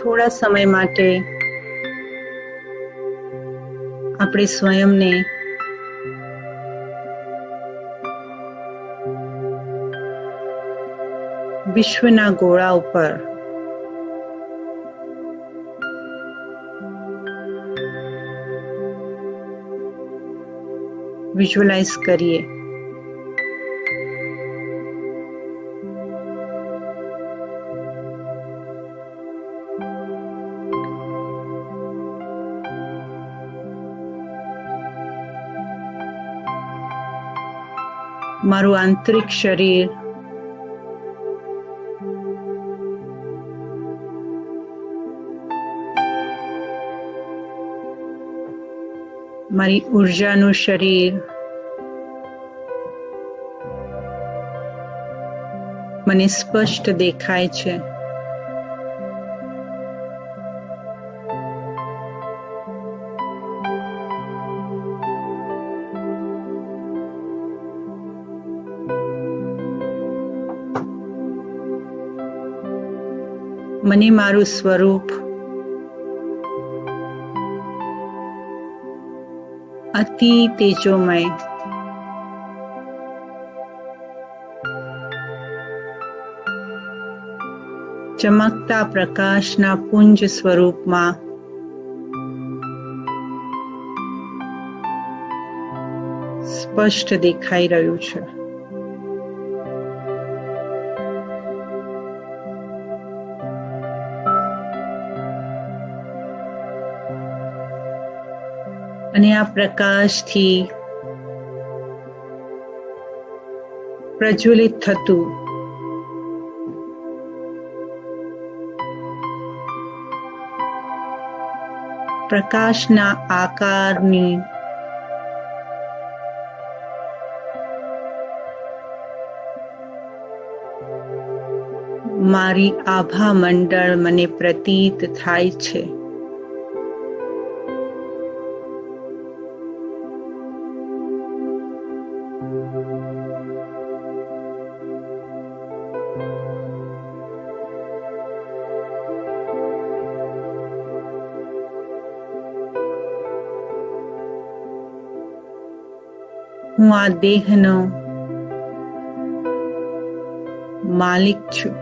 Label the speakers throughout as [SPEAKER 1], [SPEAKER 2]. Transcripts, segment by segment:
[SPEAKER 1] થોડા સમય માટે આપણે સ્વયંને વિશ્વના ગોળા ઉપર વિઝ્યુઅલાઇઝ કરીએ. મારું આંતરિક શરીર મારી ઉર્જાનું શરીર મને સ્પષ્ટ દેખાય છે. મને મારું સ્વરૂપ અતિ તેજોમય ચમકતા પ્રકાશના પુંજ સ્વરૂપમાં સ્પષ્ટ દેખાઈ રહ્યું છે. અને આ પ્રકાશથી પ્રજ્વલિત થતું પ્રકાશના આકારની મારી આભા મંડળ મને પ્રતીત થાય છે. હું આ દેહનો માલિક છું.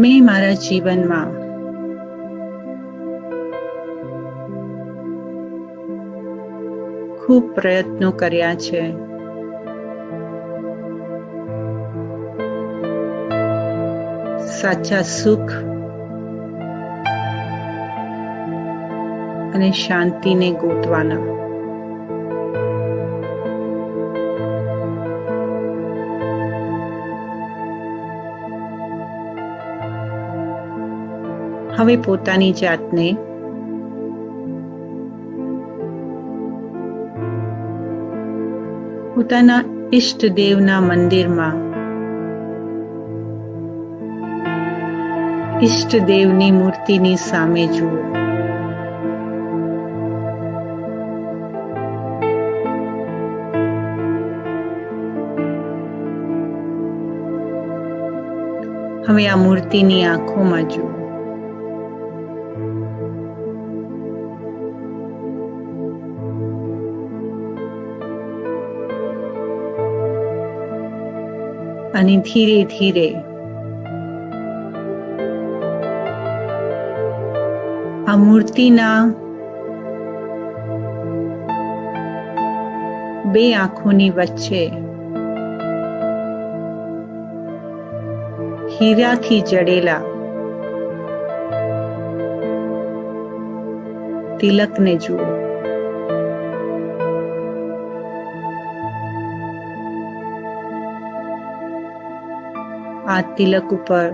[SPEAKER 1] મેં મારા જીવનમાં ખૂબ પ્રયત્નો કર્યા છે. સાચા સુખ અને શાંતિને ગોતવાના. હવે પોતાની જાતને પોતાના ઈષ્ટદેવના મંદિરમાં ઈષ્ટદેવની મૂર્તિની સામે જુઓ. હવે આ મૂર્તિની આંખોમાં જુઓ. અને ધીરે ધીરે આ મૂર્તિના બે આંખોની વચ્ચે હીરાથી જડેલા તિલકને જુઓ. આ તિલક ઉપર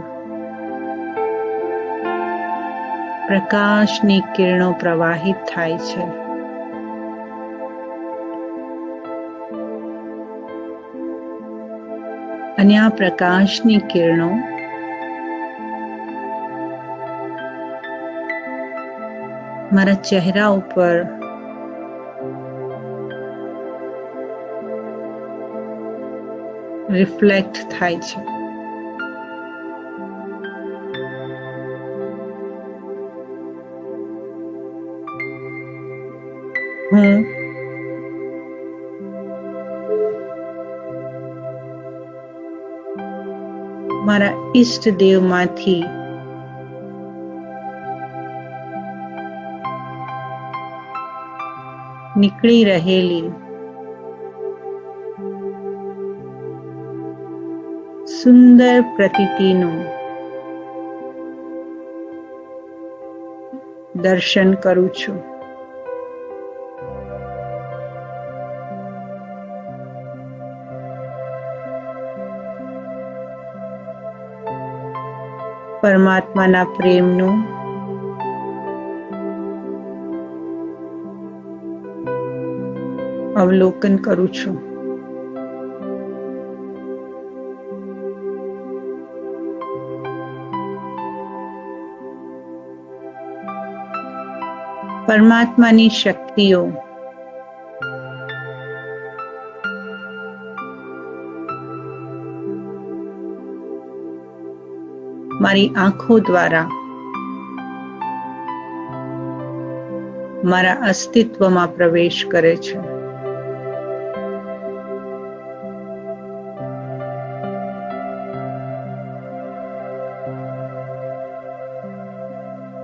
[SPEAKER 1] પ્રકાશની કિરણો પ્રવાહિત થાય છે. અને આ પ્રકાશની કિરણો મારા ચહેરા ઉપર રિફ્લેક્ટ થાય છે. હું મારા ઈષ્ટદેવમાંથી નીકળી રહેલી સુંદર પ્રતીતિનું દર્શન કરું છું. પરમાત્માના પ્રેમનું અવલોકન કરું છું. પરમાત્માની શક્તિઓ મારી આંખો દ્વારા મારા અસ્તિત્વમાં પ્રવેશ કરે છે.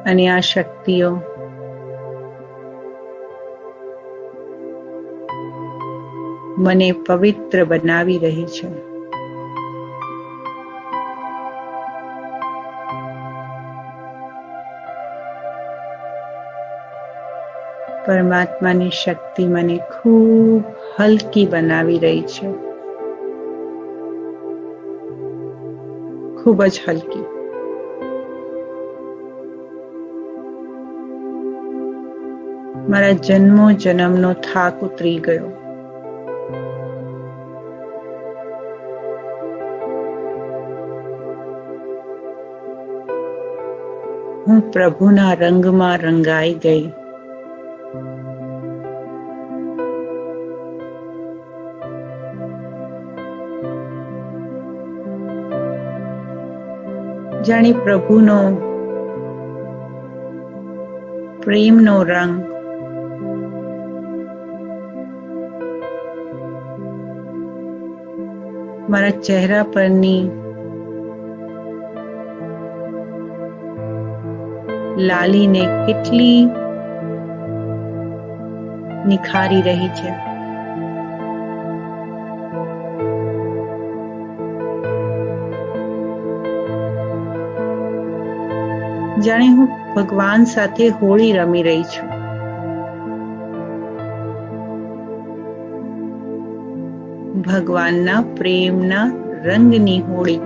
[SPEAKER 1] અને આ શક્તિઓ મને પવિત્ર બનાવી રહી છે. પરમાત્માની શક્તિ મને ખૂબ હલકી બનાવી રહી છે. ખૂબ જ હલકી. મારા જન્મો જન્મનો થાક ઉતરી ગયો. હું પ્રભુના રંગમાં રંગાઈ ગઈ. જાણે પ્રભુનો પ્રેમનો રંગ મારા ચહેરા પરની લાલીને કેટલી નિખારી રહી છે. જાણે હું ભગવાન સાથે હોળી રમી રહી છું. ભગવાનના પ્રેમના રંગની હોળી.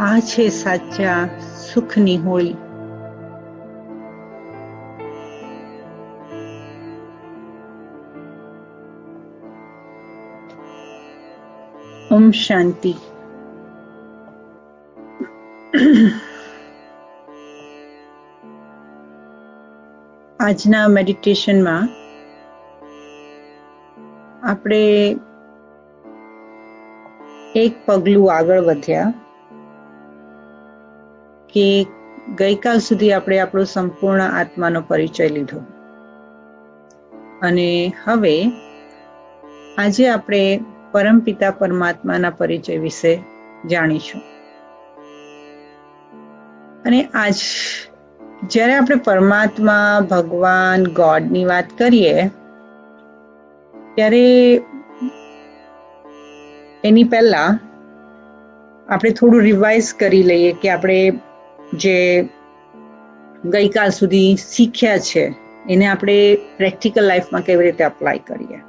[SPEAKER 1] આ છે સાચા સુખની હોળી. ઓમ શાંતિ. આજના મેડિટેશનમાં આપણે એક પગલું આગળ વધ્યા કે ગઈકાલ સુધી આપણે આપણો સંપૂર્ણ આત્માનો પરિચય લીધો અને હવે આજે આપણે પરમપિતા પરમાત્માના પરિચય વિશે જાણીશું. અને આજ જ્યારે આપણે પરમાત્મા, ભગવાન, ગોડની વાત કરીએ ત્યારે એની પહેલા આપણે થોડું રિવાઇઝ કરી લઈએ કે આપણે જે ગઈકાલ સુધી શીખ્યા છે એને આપણે પ્રેક્ટિકલ લાઈફમાં કેવી રીતે અપ્લાય કરીએ.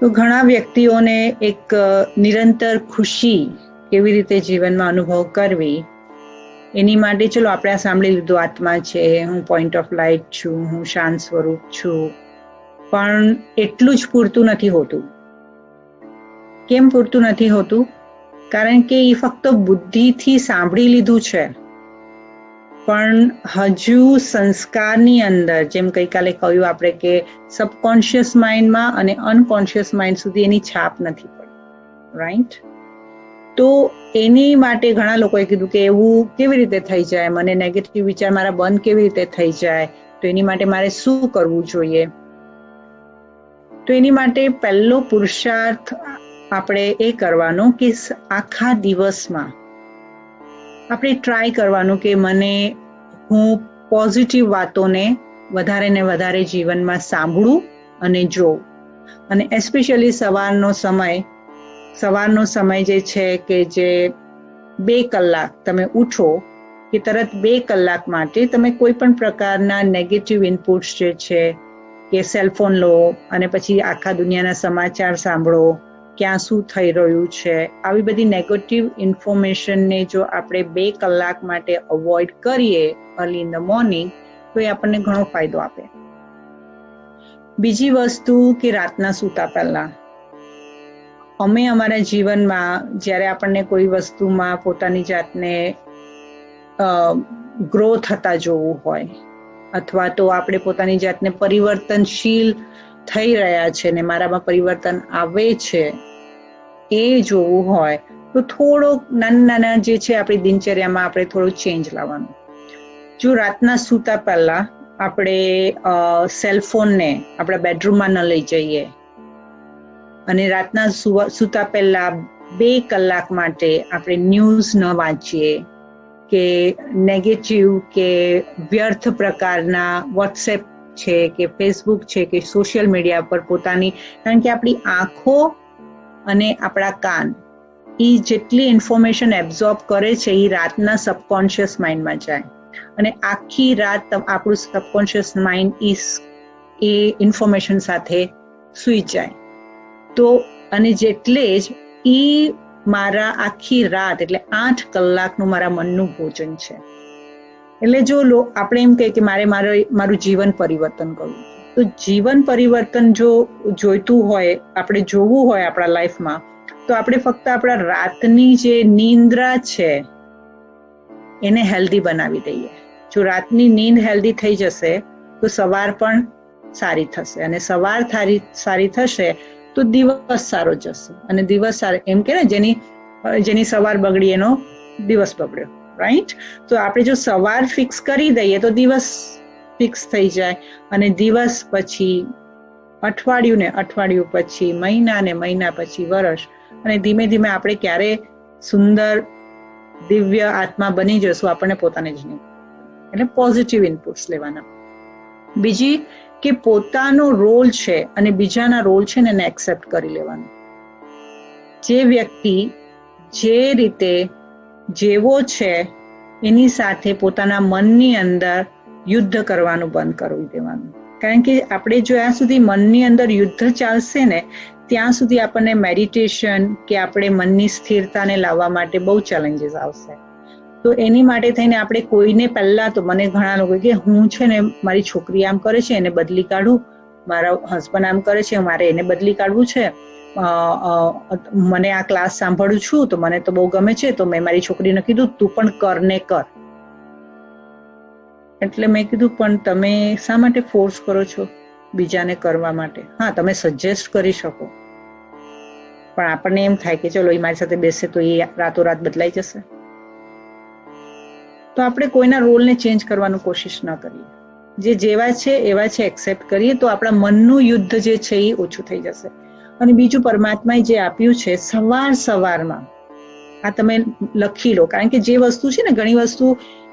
[SPEAKER 1] તો ઘણા વ્યક્તિઓને એક નિરંતર ખુશી કેવી રીતે જીવનમાં અનુભવ કરવી એની માટે ચલો આપણે આ સાંભળી લીધું, આત્મા છે, હું પોઈન્ટ ઓફ લાઇટ છું, હું શાંત સ્વરૂપ છું, પણ એટલું જ પૂરતું નથી હોતું. કેમ પૂરતું નથી હોતું? કારણ કે એ ફક્ત બુદ્ધિથી સાંભળી લીધું છે પણ હજુ સંસ્કારની અંદર, જેમ ગઈકાલે કહ્યું આપણે કે સબકોન્શિયસ માઇન્ડમાં અને અનકોન્શિયસ માઇન્ડ સુધી એની છાપ નથી પડી, રાઈટ? તો એની માટે ઘણા લોકોએ કીધું કે એવું કેવી રીતે થઈ જાય, મને નેગેટિવ વિચાર મારા બંધ કેવી રીતે થઈ જાય, તો એની માટે મારે શું કરવું જોઈએ? તો એની માટે પહેલો પુરુષાર્થ આપણે એ કરવાનો કે આખા દિવસમાં આપણે ટ્રાય કરવાનું કે હું પોઝિટિવ વાતોને વધારે ને વધારે જીવનમાં સાંભળું અને જોઉં. અને એસ્પેશિયલી સવારનો સમય જે છે કે જે 2 કલાક તમે ઉઠો કે તરત 2 કલાક માટે તમે કોઈ પણ પ્રકારના નેગેટિવ ઇનપુટ્સ જે છે કે સેલફોન લો અને પછી આખા દુનિયાના સમાચાર સાંભળો, ક્યાં શું થઈ રહ્યું છે, આવી બધી નેગેટિવ ઇન્ફોર્મેશનને જો આપણે 2 કલાક માટે અવોઇડ કરીએ અર્લી ઇન ધ મોર્નિંગ, તો એ આપણને ઘણો ફાયદો આપે. બીજી વસ્તુ કે રાતના સૂતા પહેલા અમે અમારા જીવનમાં જ્યારે આપણને કોઈ વસ્તુમાં પોતાની જાતને ગ્રો થતા જોવું હોય અથવા તો આપણે પોતાની જાતને પરિવર્તનશીલ થઈ રહ્યા છે ને મારામાં પરિવર્તન આવે છે એ જોવું હોય તો થોડોક નાના જે છે આપણી દિનચર્યામાં આપણે થોડું ચેન્જ લાવવાનું. જો રાતના સૂતા પહેલા આપણે સેલફોનને આપણા બેડરૂમમાં ન લઈ જઈએ અને રાતના સૂતા પહેલા 2 કલાક માટે આપણે ન્યૂઝ ન વાંચીએ કે નેગેટિવ કે વ્યર્થ પ્રકારના વોટ્સએપ છે કે ફેસબુક છે કે સોશિયલ મીડિયા પર કારણ કે આપણી આંખો અને આપણા કાન એ જેટલી ઇન્ફોર્મેશન એબ્ઝોર્બ કરે છે એ રાતના સબકોન્શિયસ માઇન્ડમાં જાય અને આખી રાત આપણું સબકોન્શિયસ માઇન્ડ એ ઇન્ફોર્મેશન સાથે સૂઈ જાય. તો અને જેટલે જ મારા આખી રાત એટલે 8 કલાકનું મારા મનનું ભોજન છે. એટલે જો આપણે એમ કહીએ કે મારું જીવન પરિવર્તન કરવું છે, તો જીવન પરિવર્તન જો જોઈતું હોય, આપણે જોવું હોય આપણા લાઈફમાં, તો આપણે ફક્ત આપણા રાતની જે નિંદ્રા છે એને હેલ્ધી બનાવી દઈએ. જો રાતની નીંદ હેલ્ધી થઈ જશે તો સવાર પણ સારી થશે અને સવાર સારી થશે તો દિવસ સારો જશે અને દિવસ સારો, એમ કે ને જેની સવાર બગડી એનો દિવસ બગડ્યો, રાઈટ? તો આપણે જો સવાર ફિક્સ કરી દઈએ તો દિવસ ફિક્સ થઈ જાય અને દિવસ પછી અઠવાડિયું પછી મહિના પછી વર્ષ અને ધીમે ધીમે આપણે ક્યારે સુંદર દિવ્ય આત્મા બની જશું આપણને પોતાને જ નહીં. એટલે પોઝિટિવ ઇનપુટ્સ લેવાના. બીજી કે પોતાનો રોલ છે અને બીજાના રોલ છે ને એને એક્સેપ્ટ કરી લેવાનું. જે વ્યક્તિ જે રીતે જેવો છે એની સાથે પોતાના મનની અંદર યુદ્ધ કરવાનું બંધ કરી દેવાનું. કારણ કે આપણે જ્યાં સુધી મનની અંદર યુદ્ધ ચાલશે ને ત્યાં સુધી આપણને મેડિટેશન કે આપણે મનની સ્થિરતાને લાવવા માટે બહુ ચેલેન્જીસ આવશે. તો એની માટે થઈને આપણે કોઈને પહેલા તો મને ઘણા લોકો કે હું છે ને મારી છોકરી આમ કરે છે એને બદલી કાઢું, મારા હસબન્ડ આમ કરે છે મારે એને બદલી કાઢવું છે, મને આ ક્લાસ સાંભળું છું તો મને તો બહુ ગમે છે તો મેં મારી છોકરીને કીધું તું પણ કર. એટલે મેં કીધું પણ તમે શા માટે ફોર્સ કરો છો બીજાને કરવા માટે? હા, તમે સજેસ્ટ કરી શકો પણ આપણને એમ થાય કે ચલો એ મારી સાથે બેસે તો એ રાતોરાત બદલાઈ જશે. તો આપણે કોઈના રોલને ચેન્જ કરવાનું કોશિશ ન કરીએ. જેવા છે એવા છે એક્સેપ્ટ કરીએ તો આપણા મનનું યુદ્ધ જે છે એ ઓછું થઈ જશે. અને બીજું, પરમાત્માએ જે આપ્યું છે સવારમાં આ તમે લખી લો. કારણ કે જે વસ્તુ છે ને ઘણી વસ્તુ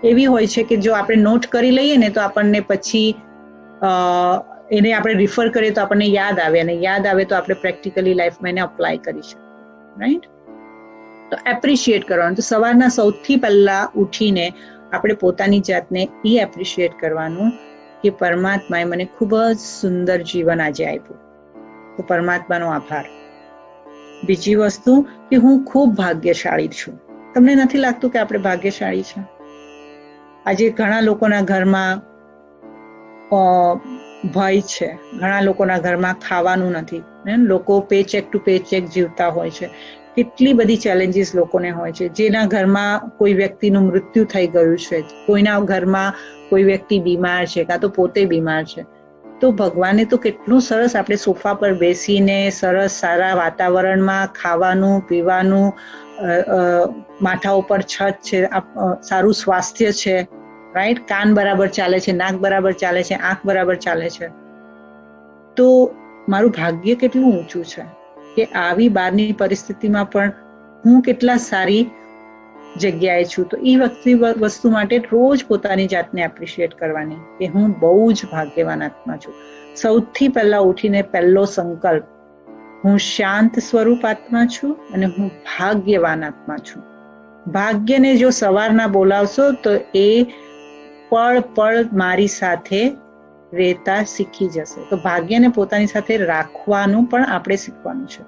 [SPEAKER 1] એવી હોય છે કે જો આપણે નોટ કરી લઈએ ને તો આપણને પછી એને આપણે રિફર કરીએ તો આપણને યાદ આવે અને યાદ આવે તો આપણે પ્રેક્ટિકલી લાઈફમાં એને અપ્લાય કરી શકીએ, રાઈટ? તો એપ્રિશિએટ કરવાનું. તો સવારના સૌથી પહેલા ઉઠીને આપણે પોતાની જાતને એ એપ્રિશિએટ કરવાનું કે પરમાત્માએ મને ખૂબ જ સુંદર જીવન આજે આપ્યું, તો પરમાત્માનો આભાર. બીજી વસ્તુ કે હું ખૂબ ભાગ્યશાળી છું. તમને નથી લાગતું કે આપણે ભાગ્યશાળી છે? આજે ઘણા લોકોના ઘરમાં ભય છે, ઘણા લોકોના ઘરમાં ખાવાનું નથી, લોકો પેચેક ટુ પેચેક જીવતા હોય છે, કેટલી બધી ચેલેન્જીસ લોકોને હોય છે, જેના ઘરમાં કોઈ વ્યક્તિનું મૃત્યુ થઈ ગયું છે, કોઈના ઘરમાં કોઈ વ્યક્તિ બીમાર છે, કાં તો પોતે બીમાર છે. તો ભગવાને તો કેટલું સરસ આપણે સોફા પર બેસીને સરસ સારા વાતાવરણમાં ખાવાનું પીવાનું, માથા ઉપર છત છે, સારું સ્વાસ્થ્ય છે, રાઈટ, કાન બરાબર ચાલે છે, નાક બરાબર ચાલે છે, આંખ બરાબર ચાલે છે. તો મારું ભાગ્ય કેટલું ઊંચું છે કે આવી બહારની પરિસ્થિતિમાં પણ હું કેટલા સારી જગ્યાએ છું. તો એ વસ્તુ માટે રોજ પોતાની જાતને એપ્રિશિએટ કરવાની કે હું બહુ જ ભાગ્યવાન આત્મા છું. સૌથી પહેલા ઉઠીને પહેલો સંકલ્પ, હું શાંત સ્વરૂપ આત્મા છું અને હું ભાગ્યવાન આત્મા છું. ભાગ્યને જો સવારના બોલાવશો તો એ પળ પળ મારી સાથે રહેતા શીખી જશે. તો ભાગ્યને પોતાની સાથે રાખવાનું પણ આપણે શીખવાનું છે.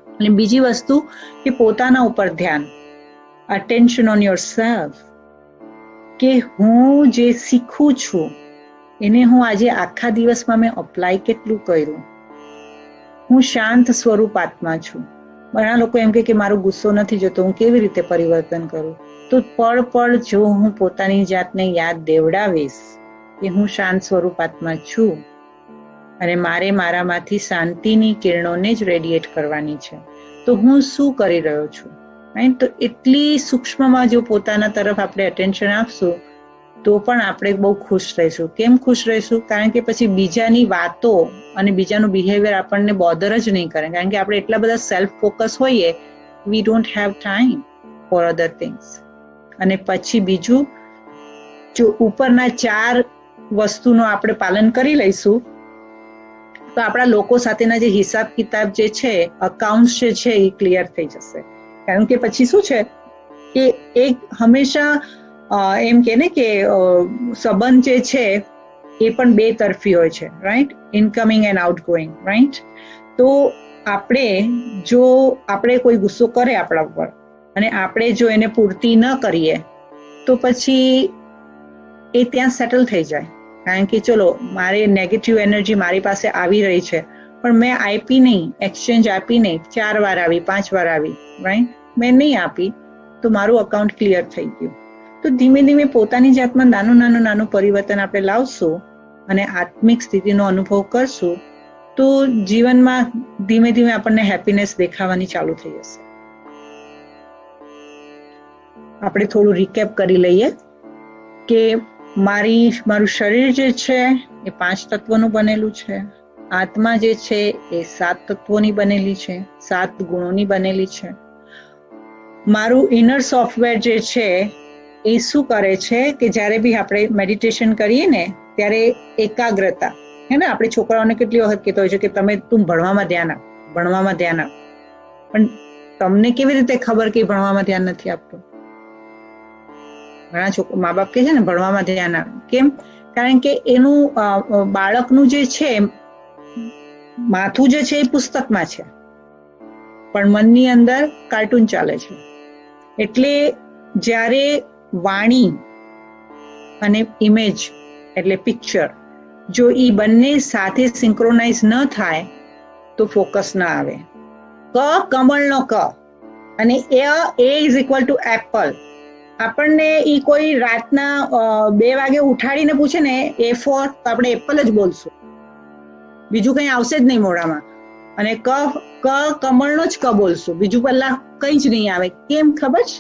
[SPEAKER 1] અને બીજી વસ્તુ કે પોતાના ઉપર ધ્યાન, attention on yourself, કે હું જે શીખું છું એને હું આજે આખા દિવસમાં મેં અપ્લાય કેટલું કર્યું. હું શાંત સ્વરૂપ આત્મા છું. ઘણા લોકો એમ કે મારો ગુસ્સો નથી જતો, હું કેવી રીતે પરિવર્તન કરું? તો પળ પળ જો હું પોતાની જાતને યાદ દેવડાવીશ કે હું શાંત સ્વરૂપ આત્મા છું અને મારે મારામાંથી શાંતિની કિરણોને જ રેડિએટ કરવાની છે, તો હું શું કરી રહ્યો છું? રાઈટ. તો એટલી સૂક્ષ્મમાં જો પોતાના તરફ આપણે અટેન્શન આપશું તો પણ આપણે બહુ ખુશ રહીશું. કેમ ખુશ રહીશું? કારણ કે પછી બીજાની વાતો અને બીજાનું બિહેવિયર આપણને બોધર જ નહીં કરે, કારણ કે આપણે એટલા બધા સેલ્ફ ફોકસ હોઈએ, we don't have time for other things. અને પછી બીજું, જો ઉપરના 4 વસ્તુનું આપણે પાલન કરી લઈશું તો આપણા લોકો સાથેના જે હિસાબ કિતાબ જે છે, અકાઉન્ટ જે છે એ ક્લિયર થઈ જશે. કારણ કે પછી શું છે કે એક હંમેશા એમ કે ને કે સંબંધ જે છે એ પણ 2 તરફી હોય છે, right, incoming and outgoing, right. તો આપણે કોઈ ગુસ્સો કરે આપણા ઉપર અને આપણે જો એને પૂર્તિ ન કરીએ તો પછી એ ત્યાં સેટલ થઈ જાય. કારણ કે ચલો, મારે નેગેટિવ એનર્જી મારી પાસે આવી રહી છે પણ મેં આપી નહીં, એક્સચેન્જ આપી નહીં, 4 વાર આવી, 5 વાર આવી, રાઈટ, મેં નહીં આપી તો મારું અકાઉન્ટ ક્લિયર થઈ ગયું. તો ધીમે ધીમે પોતાની જાતમાં નાનું પરિવર્તન આપણે લાવશું અને આત્મિક સ્થિતિનો અનુભવ કરશું તો જીવનમાં ધીમે ધીમે આપણને હેપીનેસ દેખાવાની ચાલુ થઈ જશે. આપણે થોડું રિકેપ કરી લઈએ કે મારું શરીર જે છે એ 5 તત્વોનું બનેલું છે, આત્મા જે છે એ 7 તત્વોની બનેલી છે, 7 ગુણોની બનેલી છે. મારું ઇનર સોફ્ટવેર જે છે એ શું કરે છે કે જ્યારે બી આપણે મેડિટેશન કરીએ ને ત્યારે એકાગ્રતા, હે ને, આપણે છોકરાઓને કેટલી વખત કહેતા હોય છે કે તું ભણવામાં ધ્યાન આપ, ભણવામાં ધ્યાન આપ. પણ તમને કેવી રીતે ખબર કે ભણવામાં ધ્યાન નથી આપતો? ઘણા મા બાપ કહે છે ને ભણવામાં ધ્યાન આપ. કેમ? કારણ કે એનું બાળકનું જે છે માથું જે છે એ પુસ્તકમાં છે પણ મનની અંદર કાર્ટૂન ચાલે છે. એટલે જ્યારે વાણી અને ઇમેજ એટલે પિક્ચર જો એ બંને સાથે સિંક્રોનાઇઝ ન થાય તો ફોકસ ના આવે. કમળનો ક અને એ ઇઝ ઇક્વલ ટુ એપલ. આપણને એ કોઈ રાતના 2 વાગે ઉઠાડીને પૂછે ને A ફોર, તો આપણે એપલ જ બોલશું, બીજું કંઈ આવશે જ નહીં મોઢામાં. અને કમળનો જ ક બોલશું, બીજું પહેલા કંઈ જ નહીં આવે. કેમ ખબર છે?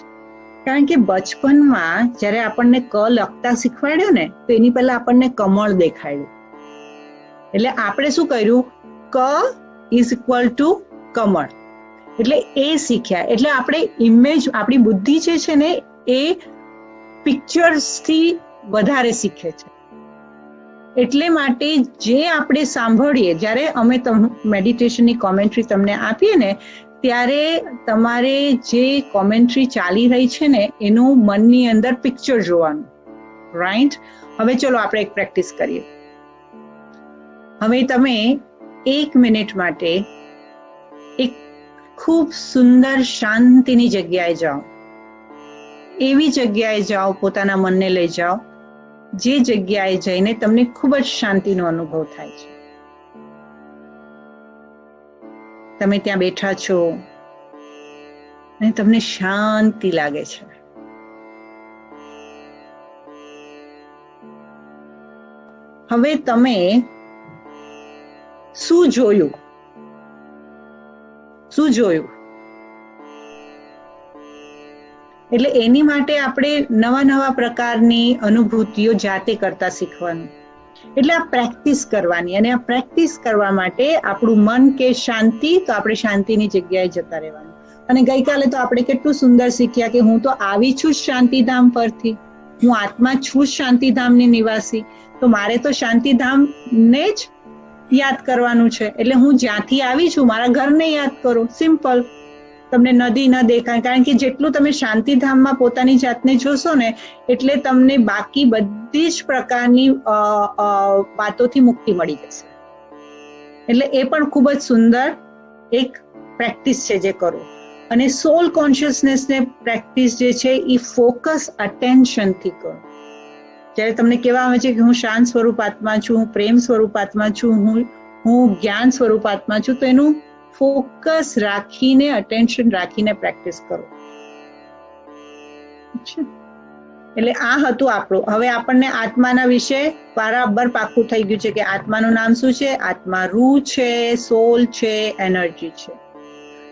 [SPEAKER 1] કારણ કે બચપનમાં જ્યારે આપણને ક લખતા શીખવાડ્યું ને તો એની પહેલા આપણને કમળ દેખાડ્યું. એટલે આપણે શું કર્યું? ક ઇઝ ઇક્વલ ટુ કમળ, એટલે એ શીખ્યા. એટલે આપણે ઇમેજ, આપણી બુદ્ધિ જે છે ને એ પિક્ચર્સથી વધારે શીખે છે. એટલે માટે જે આપણે સાંભળીએ, જ્યારે અમે મેડિટેશનની કોમેન્ટ્રી તમને આપીએ ને ત્યારે તમારે જે કોમેન્ટ્રી ચાલી રહી છે ને એનું મનની અંદર પિક્ચર જોવાનું, રાઈટ. હવે ચલો આપણે એક પ્રેક્ટિસ કરીએ. હવે તમે 1 મિનિટ માટે એક ખૂબ સુંદર શાંતિની જગ્યાએ જાઓ. એવી જગ્યાએ જાઓ, પોતાના મનને લઈ જાઓ જે જગ્યાએ જઈને તમને ખૂબ જ શાંતિનો અનુભવ થાય છે. તમે ત્યાં બેઠા છો અને તમને શાંતિ લાગે છે. હવે તમે શું જોયું? એટલે એની માટે આપણે નવા નવા પ્રકારની અનુભૂતિઓ જાતે કરતા શીખવાનું. એટલે આ પ્રેક્ટિસ કરવાની, અને આ પ્રેક્ટિસ કરવા માટે આપણું મન કે શાંતિ, તો આપણે શાંતિની જગ્યાએ જતા રહેવાનું. અને ગઈકાલે તો આપણે કેટલું સુંદર શીખ્યા કે હું તો આવી છું શાંતિધામ પરથી, હું આત્મા છું શાંતિધામની નિવાસી, તો મારે તો શાંતિધામને જ યાદ કરવાનું છે. એટલે હું જ્યાંથી આવી છું મારા ઘરને યાદ કરો. સિમ્પલ. તમને નદી ન દેખાય, કારણ કે જેટલું તમે શાંતિધામમાં પોતાની જાતને જોશો ને એટલે તમને બાકી બધી જ પ્રકારની વાતોથી મુક્તિ મળી જશે. એટલે એ પણ ખૂબ જ સુંદર એક પ્રેક્ટિસ છે જે કરો. અને સોલ કોન્શિયસનેસને પ્રેક્ટિસ જે છે એ ફોકસ અટેન્શનથી કરો. જ્યારે તમને કહેવા આવે છે કે હું શાંત સ્વરૂપ આત્મા છું, હું પ્રેમ સ્વરૂપ આત્મા છું, હું જ્ઞાન સ્વરૂપ આત્મા છું, તો એનું ફોકસ રાખીને, અટેન્શન રાખીને પ્રેક્ટિસ કરો. એટલે આ હતું આપણું. હવે આપણને આત્માના વિશે બરાબર પાક્કું થઈ ગયું છે કે આત્માનું નામ શું છે? આત્મા રૂહ છે, સોલ છે, એનર્જી છે.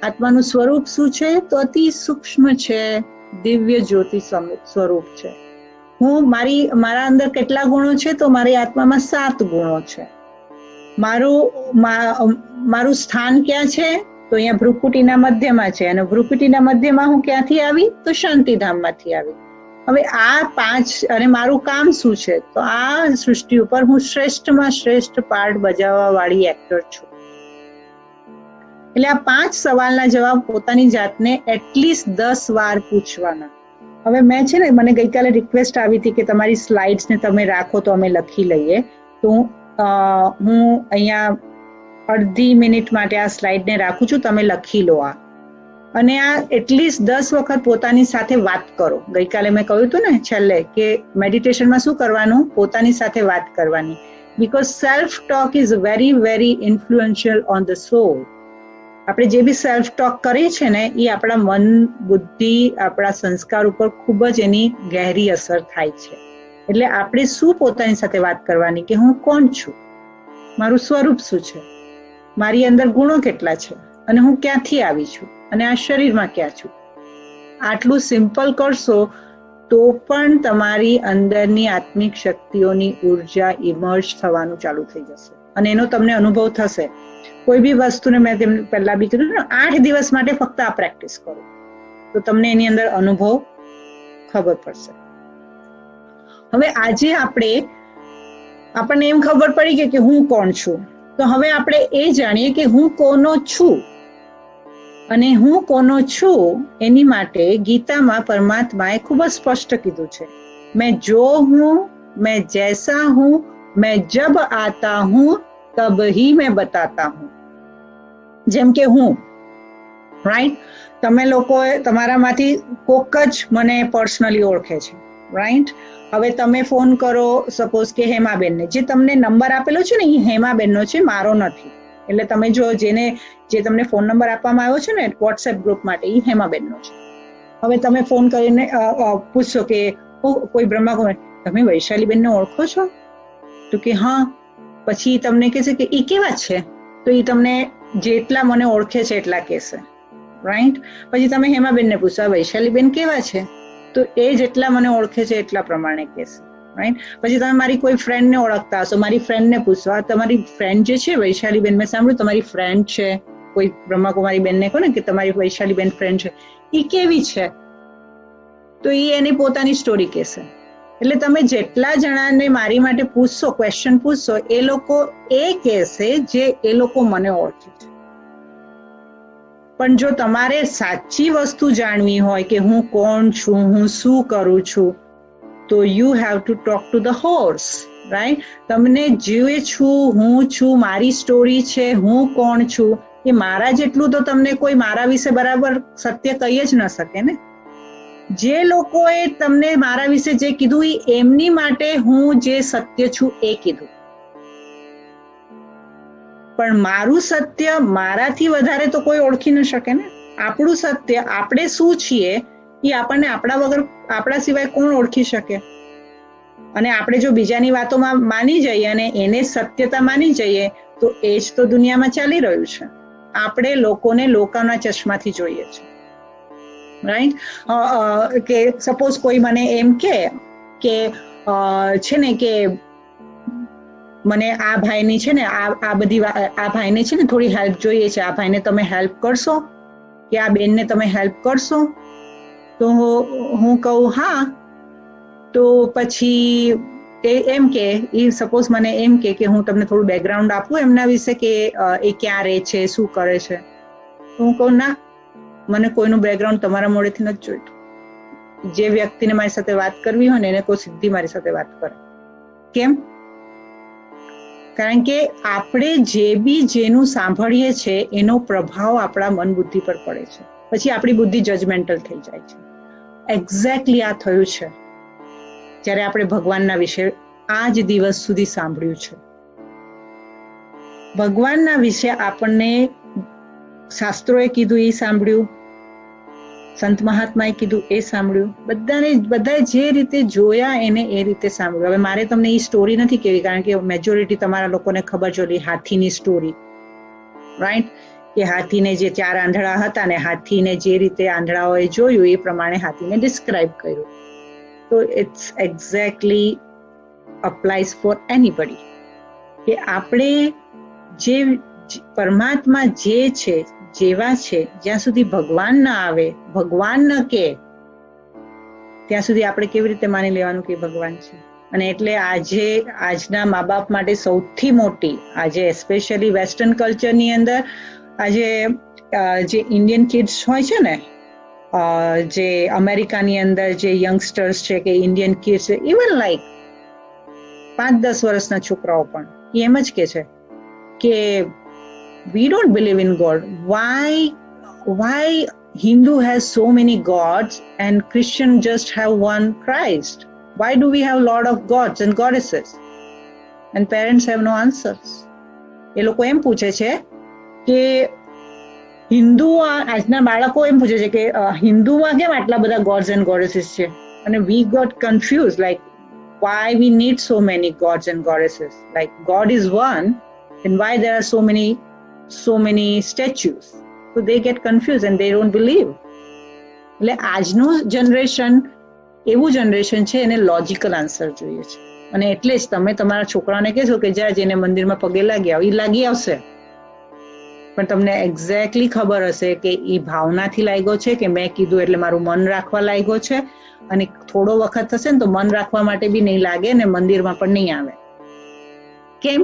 [SPEAKER 1] આત્માનું સ્વરૂપ શું છે? તો અતિ સૂક્ષ્મ છે, દિવ્ય જ્યોતિ સ્વરૂપ છે. મારા અંદર કેટલા ગુણો છે? તો મારી આત્મામાં 7 ગુણો છે. મારું સ્થાન ક્યાં છે? તો અહીંયા ભ્રુકુટીના મધ્યમાં છે. અને ભ્રુકુટીના મધ્યમાં હું ક્યાંથી આવી? તો શાંતિધામમાંથી આવી. હવે આ 5, અને મારું કામ શું છે? તો આ સૃષ્ટિ ઉપર હું શ્રેષ્ઠમાં શ્રેષ્ઠ પાર્ટ બજાવવા વાળી એક્ટર છું. એટલે આ 5 સવાલના જવાબ પોતાની જાતને એટલીસ્ટ 10 વાર પૂછવાના. હવે મેં છે ને, મને ગઈકાલે રિક્વેસ્ટ આવી હતી કે તમારી સ્લાઇડ્સને તમે રાખો તો અમે લખી લઈએ. તો હું અહીંયા અડધી મિનિટ માટે આ સ્લાઇડને રાખું છું, તમે લખી લો આ. અને આ એટલીસ્ટ 10 વખત પોતાની સાથે વાત કરો. ગઈકાલે મેં કહ્યું હતું ને છેલ્લે કે મેડિટેશનમાં શું કરવાનું? પોતાની સાથે વાત કરવાની. Because self talk is very very influential on the સોલ. આપણે જે બી સેલ્ફ ટોક કરીએ છીએ ને એ આપણા મન, બુદ્ધિ, આપણા સંસ્કાર ઉપર ખૂબ જ એની ગહેરી અસર થાય છે. એટલે આપણે શું પોતાની સાથે વાત કરવાની કે હું કોણ છું, મારું સ્વરૂપ શું છે, મારી અંદર ગુણો કેટલા છે, અને હું ક્યાંથી આવી છું, અને આ શરીરમાં ક્યાં છું. આટલું સિમ્પલ કરશો તો પણ તમારી અંદરની આત્મિક શક્તિઓની ઉર્જા ઇમર્જ થવાનું ચાલુ થઈ જશે, અને એનો તમને અનુભવ થશે. કોઈ બી વસ્તુને મેં તેમને પહેલા બી કીધું, 8 દિવસ માટે ફક્ત આ પ્રેક્ટિસ કરો તો તમને એની અંદર અનુભવ ખબર પડશે. હવે આજે આપણને એમ ખબર પડી કે હું કોણ છું, તો હવે આપણે એ જાણીએ કે હું કોનો છું. અને હું કોનો છું એની માટે ગીતામાં પરમાત્માએ ખૂબ જ સ્પષ્ટ કીધું છે, મેં જો હું, મેં જૈસા હું, મેં જબ આતા હું તબ ही मैं बताता हूँ. જેમ કે હું, રાઈટ? તમે લોકોએ તમારામાંથી કોક જ મને પર્સનલી ઓળખે છે, રાઈટ? હવે તમે ફોન કરો સપોઝ કે હેમાબેનને, જે તમને નંબર આપેલો છે ને એ હેમાબેનનો છે, મારો નથી. એટલે તમે જે તમને ફોન નંબર આપવામાં આવ્યો છે ને વોટ્સએપ ગ્રુપ માટે, એ હેમાબેનનો છે. હવે તમે ફોન કરીને પૂછશો કે કોઈ બ્રહ્માકુમારી, તમે વૈશાલીબેનને ઓળખો છો? તો કે હા. પછી તમને કહેશે કે એ કેવા છે? તો એ તમને જેટલા મને ઓળખે છે એટલા કહેશે, રાઈટ? પછી તમે હેમાબેનને પૂછો વૈશાલીબેન કેવા છે? તો એ જેટલા મને ઓળખે છે એટલા પ્રમાણે કહેશે, રાઈટ? પછી તમે મારી કોઈ ફ્રેન્ડને ઓળખતા હશો, મારી ફ્રેન્ડને પૂછો, આ તમારી ફ્રેન્ડ જે છે વૈશાલીબેન, મેં સાંભળ્યું તમારી ફ્રેન્ડ છે, કોઈ બ્રહ્માકુમારી બેનને કહો ને કે તમારી વૈશાલીબેન ફ્રેન્ડ છે, એ કેવી છે? તો એ એની પોતાની સ્ટોરી કહેશે. એટલે તમે જેટલા જણાને મારી માટે પૂછશો, ક્વેશ્ચન પૂછશો, એ લોકો એ કહેશે જે એ લોકો મને ઓળખે છે. પણ જો તમારે સાચી વસ્તુ જાણવી હોય કે હું કોણ છું, હું શું કરું છું, તો you have to talk to the horse, right? તમને જે છું, હું છું, મારી સ્ટોરી છે, હું કોણ છું, એ મારા જેટલું તો તમને કોઈ મારા વિશે બરાબર સત્ય કહી જ ન શકે ને. જે લોકોએ તમને મારા વિશે જે કીધું એ એમની માટે હું જે સત્ય છું એ કીધું, પણ મારું સત્ય મારાથી વધારે તો કોઈ ઓળખી ન શકે ને. આપણું સત્ય, આપણે શું છીએ એ આપણને આપણા સિવાય કોણ ઓળખી શકે? અને આપણે જો બીજાની વાતોમાં માની જઈએ અને એને સત્યતા માની જઈએ તો એ જ તો દુનિયામાં ચાલી રહ્યું છે. આપણે લોકોને લોકોના ચશ્માથી જોઈએ છે, રાઈટ? કે સપોઝ કોઈ મને એમ કે છે ને કે મને આ ભાઈની છે ને આ ભાઈને છે ને થોડી હેલ્પ જોઈએ છે, આ ભાઈને તમે હેલ્પ કરશો કે આ બેનને તમે હેલ્પ કરશો? તો હું કહું હા. તો પછી એમ કે સપોઝ મને એમ કે હું તમને થોડું બેકગ્રાઉન્ડ આપું એમના વિશે કે એ ક્યાં રહે છે, શું કરે છે. તો હું કહું ના, મને કોઈનું બેકગ્રાઉન્ડ તમારા મોડેથી નથી જોઈતું. જે વ્યક્તિને મારી સાથે વાત કરવી હોય ને એને કોઈ સીધી મારી સાથે વાત કરે. કેમ? કારણ કે આપણે જે બી જેનું સાંભળીએ છીએ એનો પ્રભાવ આપણા મન બુદ્ધિ પર પડે છે. પછી આપણી બુદ્ધિ જજમેન્ટલ થઈ જાય છે. એક્ઝેક્ટલી આ થયું છે જ્યારે આપણે ભગવાનના વિશે આજ દિવસ સુધી સાંભળ્યું છે. ભગવાનના વિશે આપણને શાસ્ત્રોએ કીધું એ સાંભળ્યું, સંત મહાત્માએ કીધું એ સાંભળ્યું, બધાએ જે રીતે જોયા એને એ રીતે સાંભળ્યું. હવે મારે તમને એ સ્ટોરી નથી કહેવી કારણ કે મેજોરિટી તમારા લોકોને ખબર છે ઓલી હાથીની સ્ટોરી, રાઈટ? કે હાથીને જે 4 આંધળા હતા ને હાથીને જે રીતે આંધળાઓએ જોયું એ પ્રમાણે હાથીને ડિસ્ક્રાઇબ કર્યું. તો ઇટ્સ એક્ઝેક્ટલી અપ્લાઇઝ ફોર એનીબડી કે આપણે જે પરમાત્મા જે છે જેવા છે, જ્યાં સુધી ભગવાન ના આવે, ભગવાન ન કે ત્યાં સુધી આપણે કેવી રીતે માની લેવાનું કે ભગવાન છે? અને એટલે આજના મા બાપ માટે સૌથી મોટી, આજે એસ્પેશિયલી વેસ્ટર્ન કલ્ચરની અંદર આજે જે ઇન્ડિયન કિડ્સ હોય છે ને, જે અમેરિકાની અંદર જે યંગસ્ટર્સ છે કે ઇન્ડિયન કિડ્સ છે, ઇવન લાઈક 5-10 વર્ષના છોકરાઓ પણ એમ જ કે છે કે we don't believe in God. Why Hindu has so many gods and Christian just have one Christ? Why do we have lot of gods and goddesses? And parents have no answers. એ લોકો એમ પૂછે છે કે આજના બાળકો એમ પૂછે છે કે હિન્દુમાં કેમ આટલા બધા gods and goddesses છે? અને we got confused like why we need so many gods and goddesses? Like God is one, then why there are so many statues? So they get confused and they don't believe. એટલે આજનું generation એવું generation છે એને logical answer જોઈએ છે. અને એટલે જ તમે તમારા છોકરાને કહેશો કે જા જેને મંદિરમાં પગે લાગી આવ, એ લાગી આવશે, પણ તમને એક્ઝેક્ટલી ખબર હશે કે એ ભાવનાથી લાગ્યો છે કે મેં કીધું એટલે મારું મન રાખવા લાગ્યો છે. અને થોડો વખત થશે ને તો મન રાખવા માટે બી નહીં લાગે ને મંદિરમાં પણ નહીં આવે. કેમ?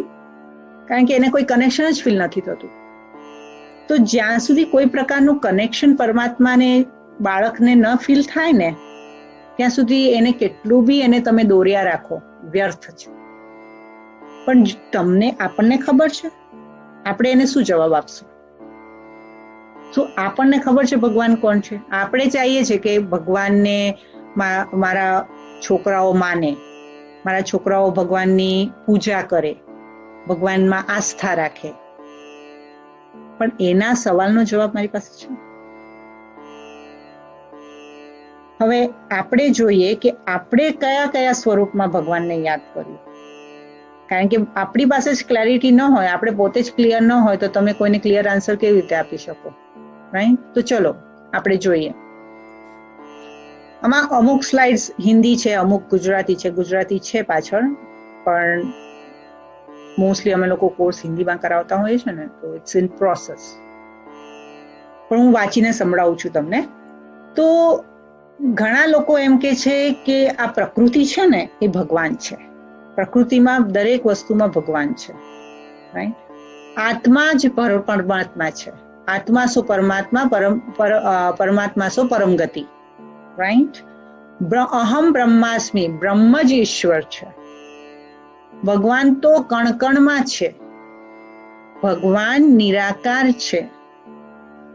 [SPEAKER 1] કારણ કે એને કોઈ કનેક્શન જ ફીલ નથી થતું. તો જ્યાં સુધી કોઈ પ્રકારનું કનેક્શન પરમાત્માને બાળકને ન ફીલ થાય ને ત્યાં સુધી એને કેટલું બી એને તમે દોર્યા રાખો વ્યર્થ છે. પણ આપણને ખબર છે, આપણે એને શું જવાબ આપશું? આપણને ખબર છે ભગવાન કોણ છે. આપણે ચાહીએ છીએ કે ભગવાનને મારા છોકરાઓ માને, મારા છોકરાઓ ભગવાનની પૂજા કરે, ભગવાનમાં આસ્થા રાખે. પણ એના સવાલનો જવાબ મારી પાસે છે. હવે આપણે જોઈએ કે આપણે કયા કયા સ્વરૂપમાં ભગવાનને યાદ કર્યું. કારણ કે આપણી પાસે જ ક્લેરિટી ન હોય, આપણે પોતે જ ક્લિયર ન હોય તો તમે કોઈને ક્લિયર આન્સર કેવી રીતે આપી શકો? રાઈટ? તો ચલો આપણે જોઈએ. આમાં અમુક સ્લાઇડ્સ હિન્દી છે, અમુક ગુજરાતી છે. ગુજરાતી છે પાછળ, પણ મોસ્ટલી અમે લોકો કોર્સ હિન્દીમાં કરાવતા હોઈએ છે ને, તો ઇટ્સ ઇન પ્રોસેસ. પણ હું વાંચીને સંભળાવું છું તમને. તો ઘણા લોકો એમ કે છે કે આ પ્રકૃતિ છે ને એ ભગવાન છે. પ્રકૃતિમાં દરેક વસ્તુમાં ભગવાન છે, રાઈટ? આત્મા જ પરમાત્મા છે. આત્મા સો પરમાત્મા, પરમાત્મા સો પરમ ગતિ, રાઈટ? અહમ બ્રહ્માસ્મિ, બ્રહ્મ જ ઈશ્વર છે. ભગવાન તો કણકણમાં છે. ભગવાન નિરાકાર છે.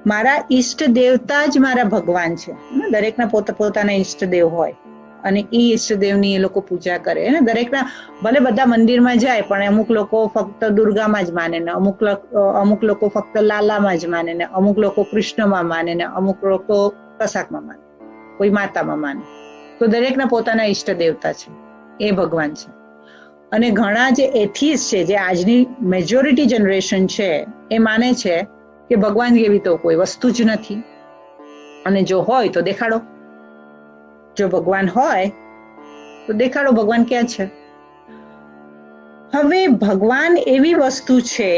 [SPEAKER 1] મારા ઈષ્ટ દેવતા જ મારા ભગવાન છે. દરેકના પોતાના ઈષ્ટદેવ હોય અને એ ઈષ્ટદેવની એ લોકો પૂજા કરે. દરેકના ભલે બધા મંદિરમાં જાય પણ અમુક લોકો ફક્ત દુર્ગામાં જ માને ને, અમુક લોકો ફક્ત લાલામાં જ માને ને, અમુક લોકો કૃષ્ણમાં માને ને, અમુક લોકો કશાકમાં માને, કોઈ માતામાં માને. તો દરેકના પોતાના ઈષ્ટ દેવતા છે, એ ભગવાન છે. અને ઘણા જે એથિસ્ટ છે, જે આજની મેજોરિટી જનરેશન છે, એ માને છે કે ભગવાન જેવી તો કોઈ વસ્તુ જ નથી, અને જો હોય તો દેખાડો. જો ભગવાન હોય તો દેખાડો ભગવાન ક્યાં છે. હવે ભગવાન એવી વસ્તુ છે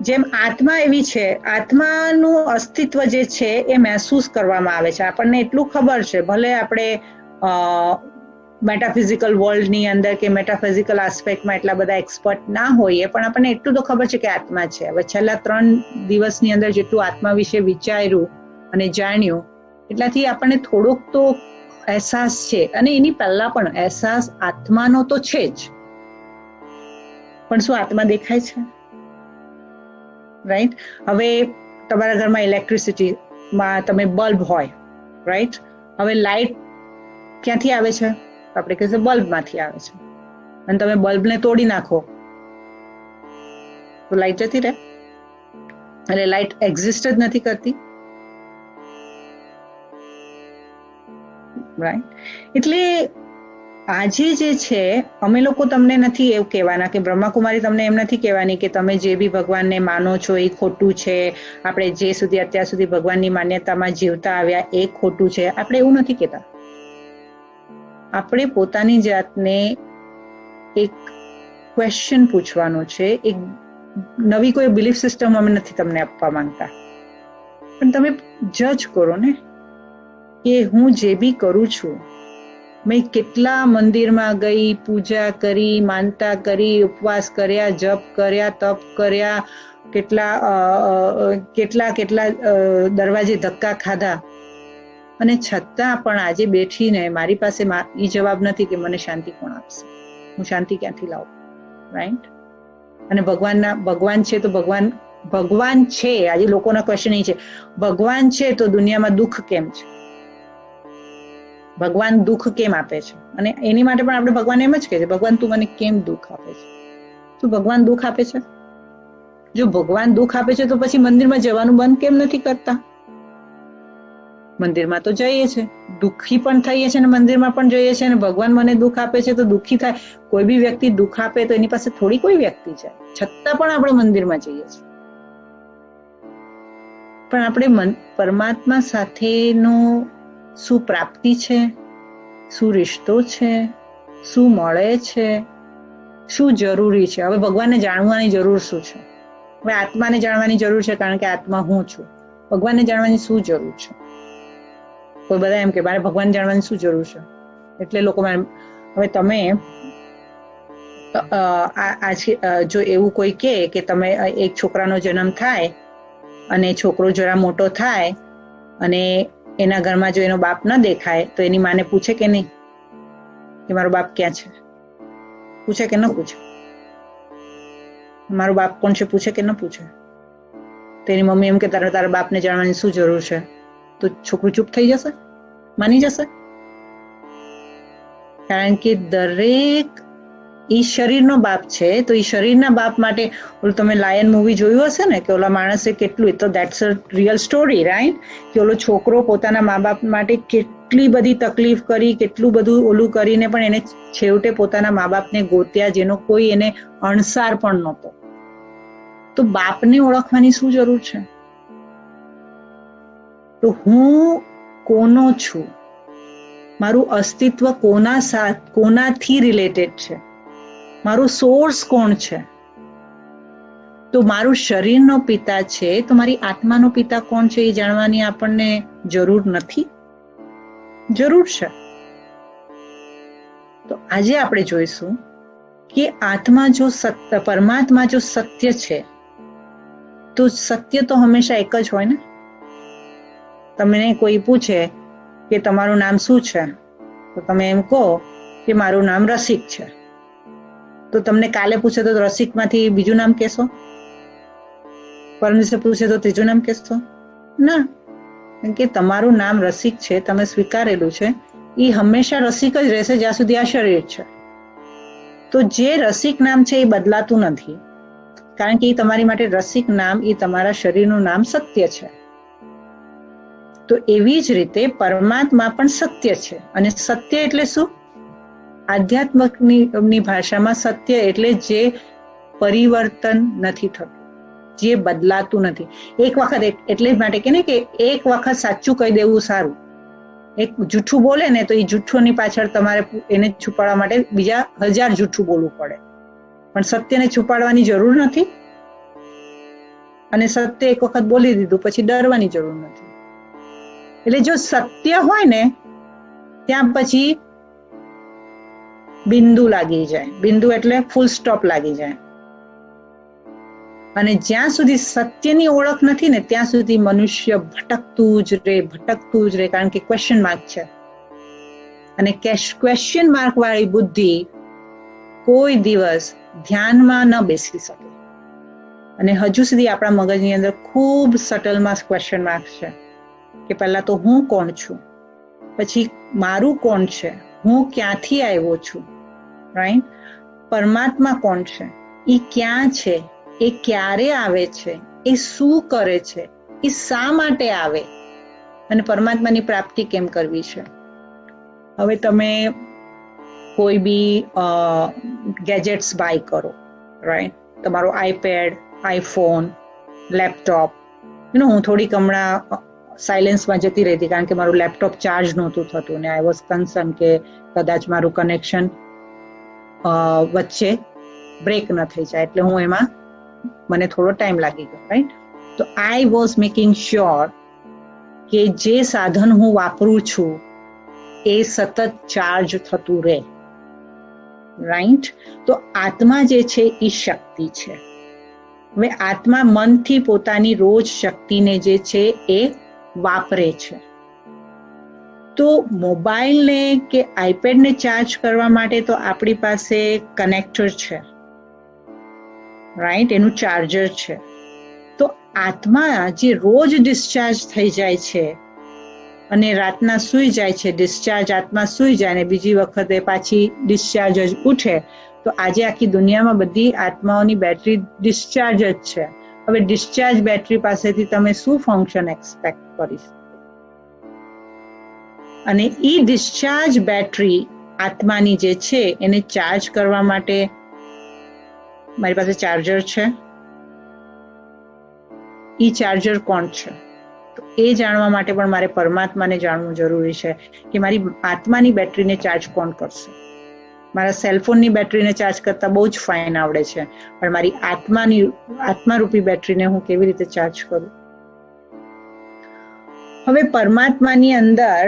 [SPEAKER 1] જેમ આત્મા એવી છે. આત્માનું અસ્તિત્વ જે છે એ મહેસૂસ કરવામાં આવે છે. આપણને એટલું ખબર છે, ભલે આપણે મેટાફિઝિકલ વર્લ્ડની અંદર કે મેટાફિઝિકલ આસ્પેક્ટમાં એટલા બધા એક્સપર્ટ ના હોઈએ, પણ આપણને એટલું તો ખબર છે કે આત્મા છે. હવે છેલ્લા 3 દિવસની અંદર જેટલું આત્મા વિશે વિચાર્યું અને જાણ્યું, એટલાથી આપણને થોડોક તો અહેસાસ છે. અને એની પહેલા પણ અહેસાસ આત્માનો તો છે જ, પણ શું આત્મા દેખાય છે? રાઈટ. હવે તમારા ઘરમાં ઇલેક્ટ્રિસિટીમાં તમે બલ્બ હોય, રાઈટ. હવે લાઇટ ક્યાંથી આવે છે? આપણે કહીશું બલ્બમાંથી આવે છે. અને તમે બલ્બને તોડી નાખો તો લાઇટ જતી રહે, એટલે લાઇટ એક્ઝિસ્ટ જ નથી કરતી. રાઈટ. એટલે આજે જે છે, અમે લોકો તમને નથી એવું કહેવાના કે બ્રહ્માકુમારી તમને એમ નથી કહેવાની કે તમે જે બી ભગવાનને માનો છો એ ખોટું છે, આપણે જે સુધી અત્યાર સુધી ભગવાનની માન્યતામાં જીવતા આવ્યા એ ખોટું છે. આપણે એવું નથી કહેતા. આપણે પોતાની જાતને એક ક્વેશ્ચન પૂછવાનો છે. એક નવી કોઈ બિલીફ સિસ્ટમ અમે નથી તમને આપવા માંગતા, પણ તમે જજ કરો ને કે હું જે બી કરું છું, મેં કેટલા મંદિરમાં ગઈ, પૂજા કરી, માનતા કરી, ઉપવાસ કર્યા, જપ કર્યા, તપ કર્યા, કેટલા દરવાજે ધક્કા ખાધા, અને છતાં પણ આજે બેઠીને મારી પાસે એ જવાબ નથી કે મને શાંતિ કોણ આપશે, હું શાંતિ ક્યાંથી લાવું. રાઈટ. અને ભગવાન છે તો ભગવાન છે. આજે લોકોના ક્વેશ્ચન એ છે, ભગવાન છે તો દુનિયામાં દુઃખ કેમ છે? ભગવાન દુઃખ કેમ આપે છે? અને એની માટે પણ આપણે ભગવાન એમ જ કહે છે, ભગવાન તું મને કેમ દુઃખ આપે છે? શું ભગવાન દુઃખ આપે છે? જો ભગવાન દુઃખ આપે છે તો પછી મંદિરમાં જવાનું બંધ કેમ નથી કરતા? મંદિરમાં તો જઈએ છે, દુઃખી પણ થઈએ છે, ને મંદિરમાં પણ જઈએ છે. અને ભગવાન મને દુઃખ આપે છે તો દુઃખી થાય. કોઈ બી વ્યક્તિ દુઃખ આપે તો એની પાસે થોડી કોઈ વ્યક્તિ જાય, છતાં પણ આપણે મંદિરમાં જઈએ છીએ. પણ આપણે પરમાત્મા સાથેનો શું પ્રાપ્તિ છે, શું રિશ્તો છે, શું મળે છે, શું જરૂરી છે? હવે ભગવાનને જાણવાની જરૂર શું છે? હવે આત્માને જાણવાની જરૂર છે કારણ કે આત્મા હું છું. ભગવાનને જાણવાની શું જરૂર છે? કોઈ બધા એમ કે મારે ભગવાન જાણવાની શું જરૂર છે, એટલે લોકો હવે તમે જો એવું કોઈ કે તમે એક છોકરાનો જન્મ થાય અને છોકરો જરા મોટો થાય અને એના ઘરમાં જો એનો બાપ ન દેખાય તો એની માને પૂછે કે નહીં કે મારો બાપ ક્યાં છે? પૂછે કે ન પૂછે? મારો બાપ કોણ છે પૂછે કે ન પૂછે? તો એની મમ્મી એમ કે તારા બાપને જાણવાની શું જરૂર છે? તો છોકરું ચૂપ થઈ જશે, માની જશે. કારણ કે દરેક એ શરીરનો બાપ છે, તો એ શરીરના બાપ માટે ઓલું તમે લાયન મૂવી જોયું હશે ને કે ઓલા માણસે કેટલું, તો that's a real story, right? કે ઓલો છોકરો પોતાના મા બાપ માટે કેટલી બધી તકલીફ કરી, કેટલું બધું ઓલું કરીને પણ એને છેવટે પોતાના મા બાપને ગોત્યા, જેનો કોઈ એને અણસાર પણ નહોતો. તો બાપને ઓળખવાની શું જરૂર છે? તો હું કોનો છું, મારું અસ્તિત્વ કોનાથી રિલેટેડ છે, મારું સોર્સ કોણ છે? તો મારું શરીરનો પિતા છે, તો મારી આત્માનો પિતા કોણ છે એ જાણવાની આપણને જરૂર નથી? જરૂર છે. તો આજે આપણે જોઈશું કે પરમાત્મા જો સત્ય છે તો સત્ય તો હંમેશા એક જ હોય ને. તમને કોઈ પૂછે કે તમારું નામ શું છે, તો તમે એમ કહો કે મારું નામ રસિક છે. તો તમને કાલે પૂછે તો રસિકમાંથી બીજું નામ કહેશો? પરમ દિવસે પૂછે તો ત્રીજું નામ કહેશો? ના, કારણ કે તમારું નામ રસિક છે, તમે સ્વીકારેલું છે, એ હંમેશા રસિક જ રહેશે જ્યાં સુધી આ શરીર છે. તો જે રસિક નામ છે એ બદલાતું નથી, કારણ કે એ તમારી માટે રસિક નામ, એ તમારા શરીરનું નામ સત્ય છે. તો એવી જ રીતે પરમાત્મા પણ સત્ય છે. અને સત્ય એટલે શું? આધ્યાત્મની ભાષામાં સત્ય એટલે જે પરિવર્તન નથી થતું, જે બદલાતું નથી. એક વખત એટલે જ માટે કે ને કે એક વખત સાચું કહી દેવું સારું. એક જૂઠું બોલે ને તો એ જૂઠુંની પાછળ તમારે એને છુપાડવા માટે બીજા 1000 જૂઠું બોલવું પડે, પણ સત્યને છુપાડવાની જરૂર નથી. અને સત્ય એક વખત બોલી દીધું પછી ડરવાની જરૂર નથી. એટલે જો સત્ય હોય ને ત્યાં પછી બિંદુ લાગી જાય. બિંદુ એટલે ફૂલ સ્ટોપ લાગી જાય. અને જ્યાં સુધી સત્યની ઓળખ નથી ને ત્યાં સુધી મનુષ્ય ભટકતું જ રહે, કારણ કે ક્વેશ્ચન માર્ક છે. અને ક્વેશ્ચન માર્ક વાળી બુદ્ધિ કોઈ દિવસ ધ્યાનમાં ન બેસી શકે. અને હજુ સુધી આપણા મગજની અંદર ખૂબ સટલમાં ક્વેશ્ચન માર્ક છે કે પહેલા તો હું કોણ છું, પછી મારું કોણ છે, હું ક્યાંથી આવ્યો છું, રાઈટ? પરમાત્મા કોણ છે, એ ક્યાં છે, એ ક્યારે આવે છે, એ શું કરે છે, એ શા માટે આવે, અને પરમાત્માની પ્રાપ્તિ કેમ કરવી છે. હવે તમે કોઈ બી ગેજેટ્સ બાય કરો, રાઈટ? તમારો આઈપેડ, આઈફોન, લેપટોપ, હું થોડીક હમણાં સાયલેન્સમાં જતી રહી હતી કારણ કે મારું લેપટોપ ચાર્જ નહોતું થતું ને આઈ વોઝ કન્સર્ન કે કદાચ મારું કનેક્શન વચ્ચે બ્રેક ન થઈ જાય, એટલે હું એમાં મને થોડો ટાઈમ લાગી ગયો, રાઈટ? તો આઈ વોઝ મેકિંગ શ્યોર કે જે સાધન હું વાપરું છું એ સતત ચાર્જ થતું રહે, રાઈટ? તો આત્મા જે છે એ શક્તિ છે. હવે આત્મા મનથી પોતાની રોજ શક્તિને જે છે એ વાપરે છે. તો મોબાઈલને કે આઈપેડને ચાર્જ કરવા માટે તો આપણી પાસે કનેક્ટર છે, રાઈટ? એનું ચાર્જર છે. તો આત્મા જે રોજ ડિસ્ચાર્જ થઈ જાય છે અને રાતના સૂઈ જાય છે, ડિસ્ચાર્જ આત્મા સૂઈ જાય ને બીજી વખતે પાછી ડિસ્ચાર્જ જ ઉઠે, તો આજે આખી દુનિયામાં બધી આત્માઓની બેટરી ડિસ્ચાર્જ જ છે. હવે ડિસ્ચાર્જ બેટરી પાસેથી તમે શું ફંક્શન એક્સપેક્ટ કરી શકો? અને એ ડિસ્ચાર્જ બેટરી આત્માની જે છે એને ચાર્જ કરવા માટે મારી પાસે ચાર્જર છે. એ ચાર્જર કોણ છે? તો એ જાણવા માટે પણ મારે પરમાત્માને જાણવું જરૂરી છે કે મારી આત્માની બેટરીને ચાર્જ કોણ કરશે. મારા સેલફોનની બેટરીને ચાર્જ કરતા બહુ જ ફાઇન આવડે છે, પણ મારી આત્મારૂપી બેટરીને હું કેવી રીતે ચાર્જ કરું? હવે પરમાત્માની અંદર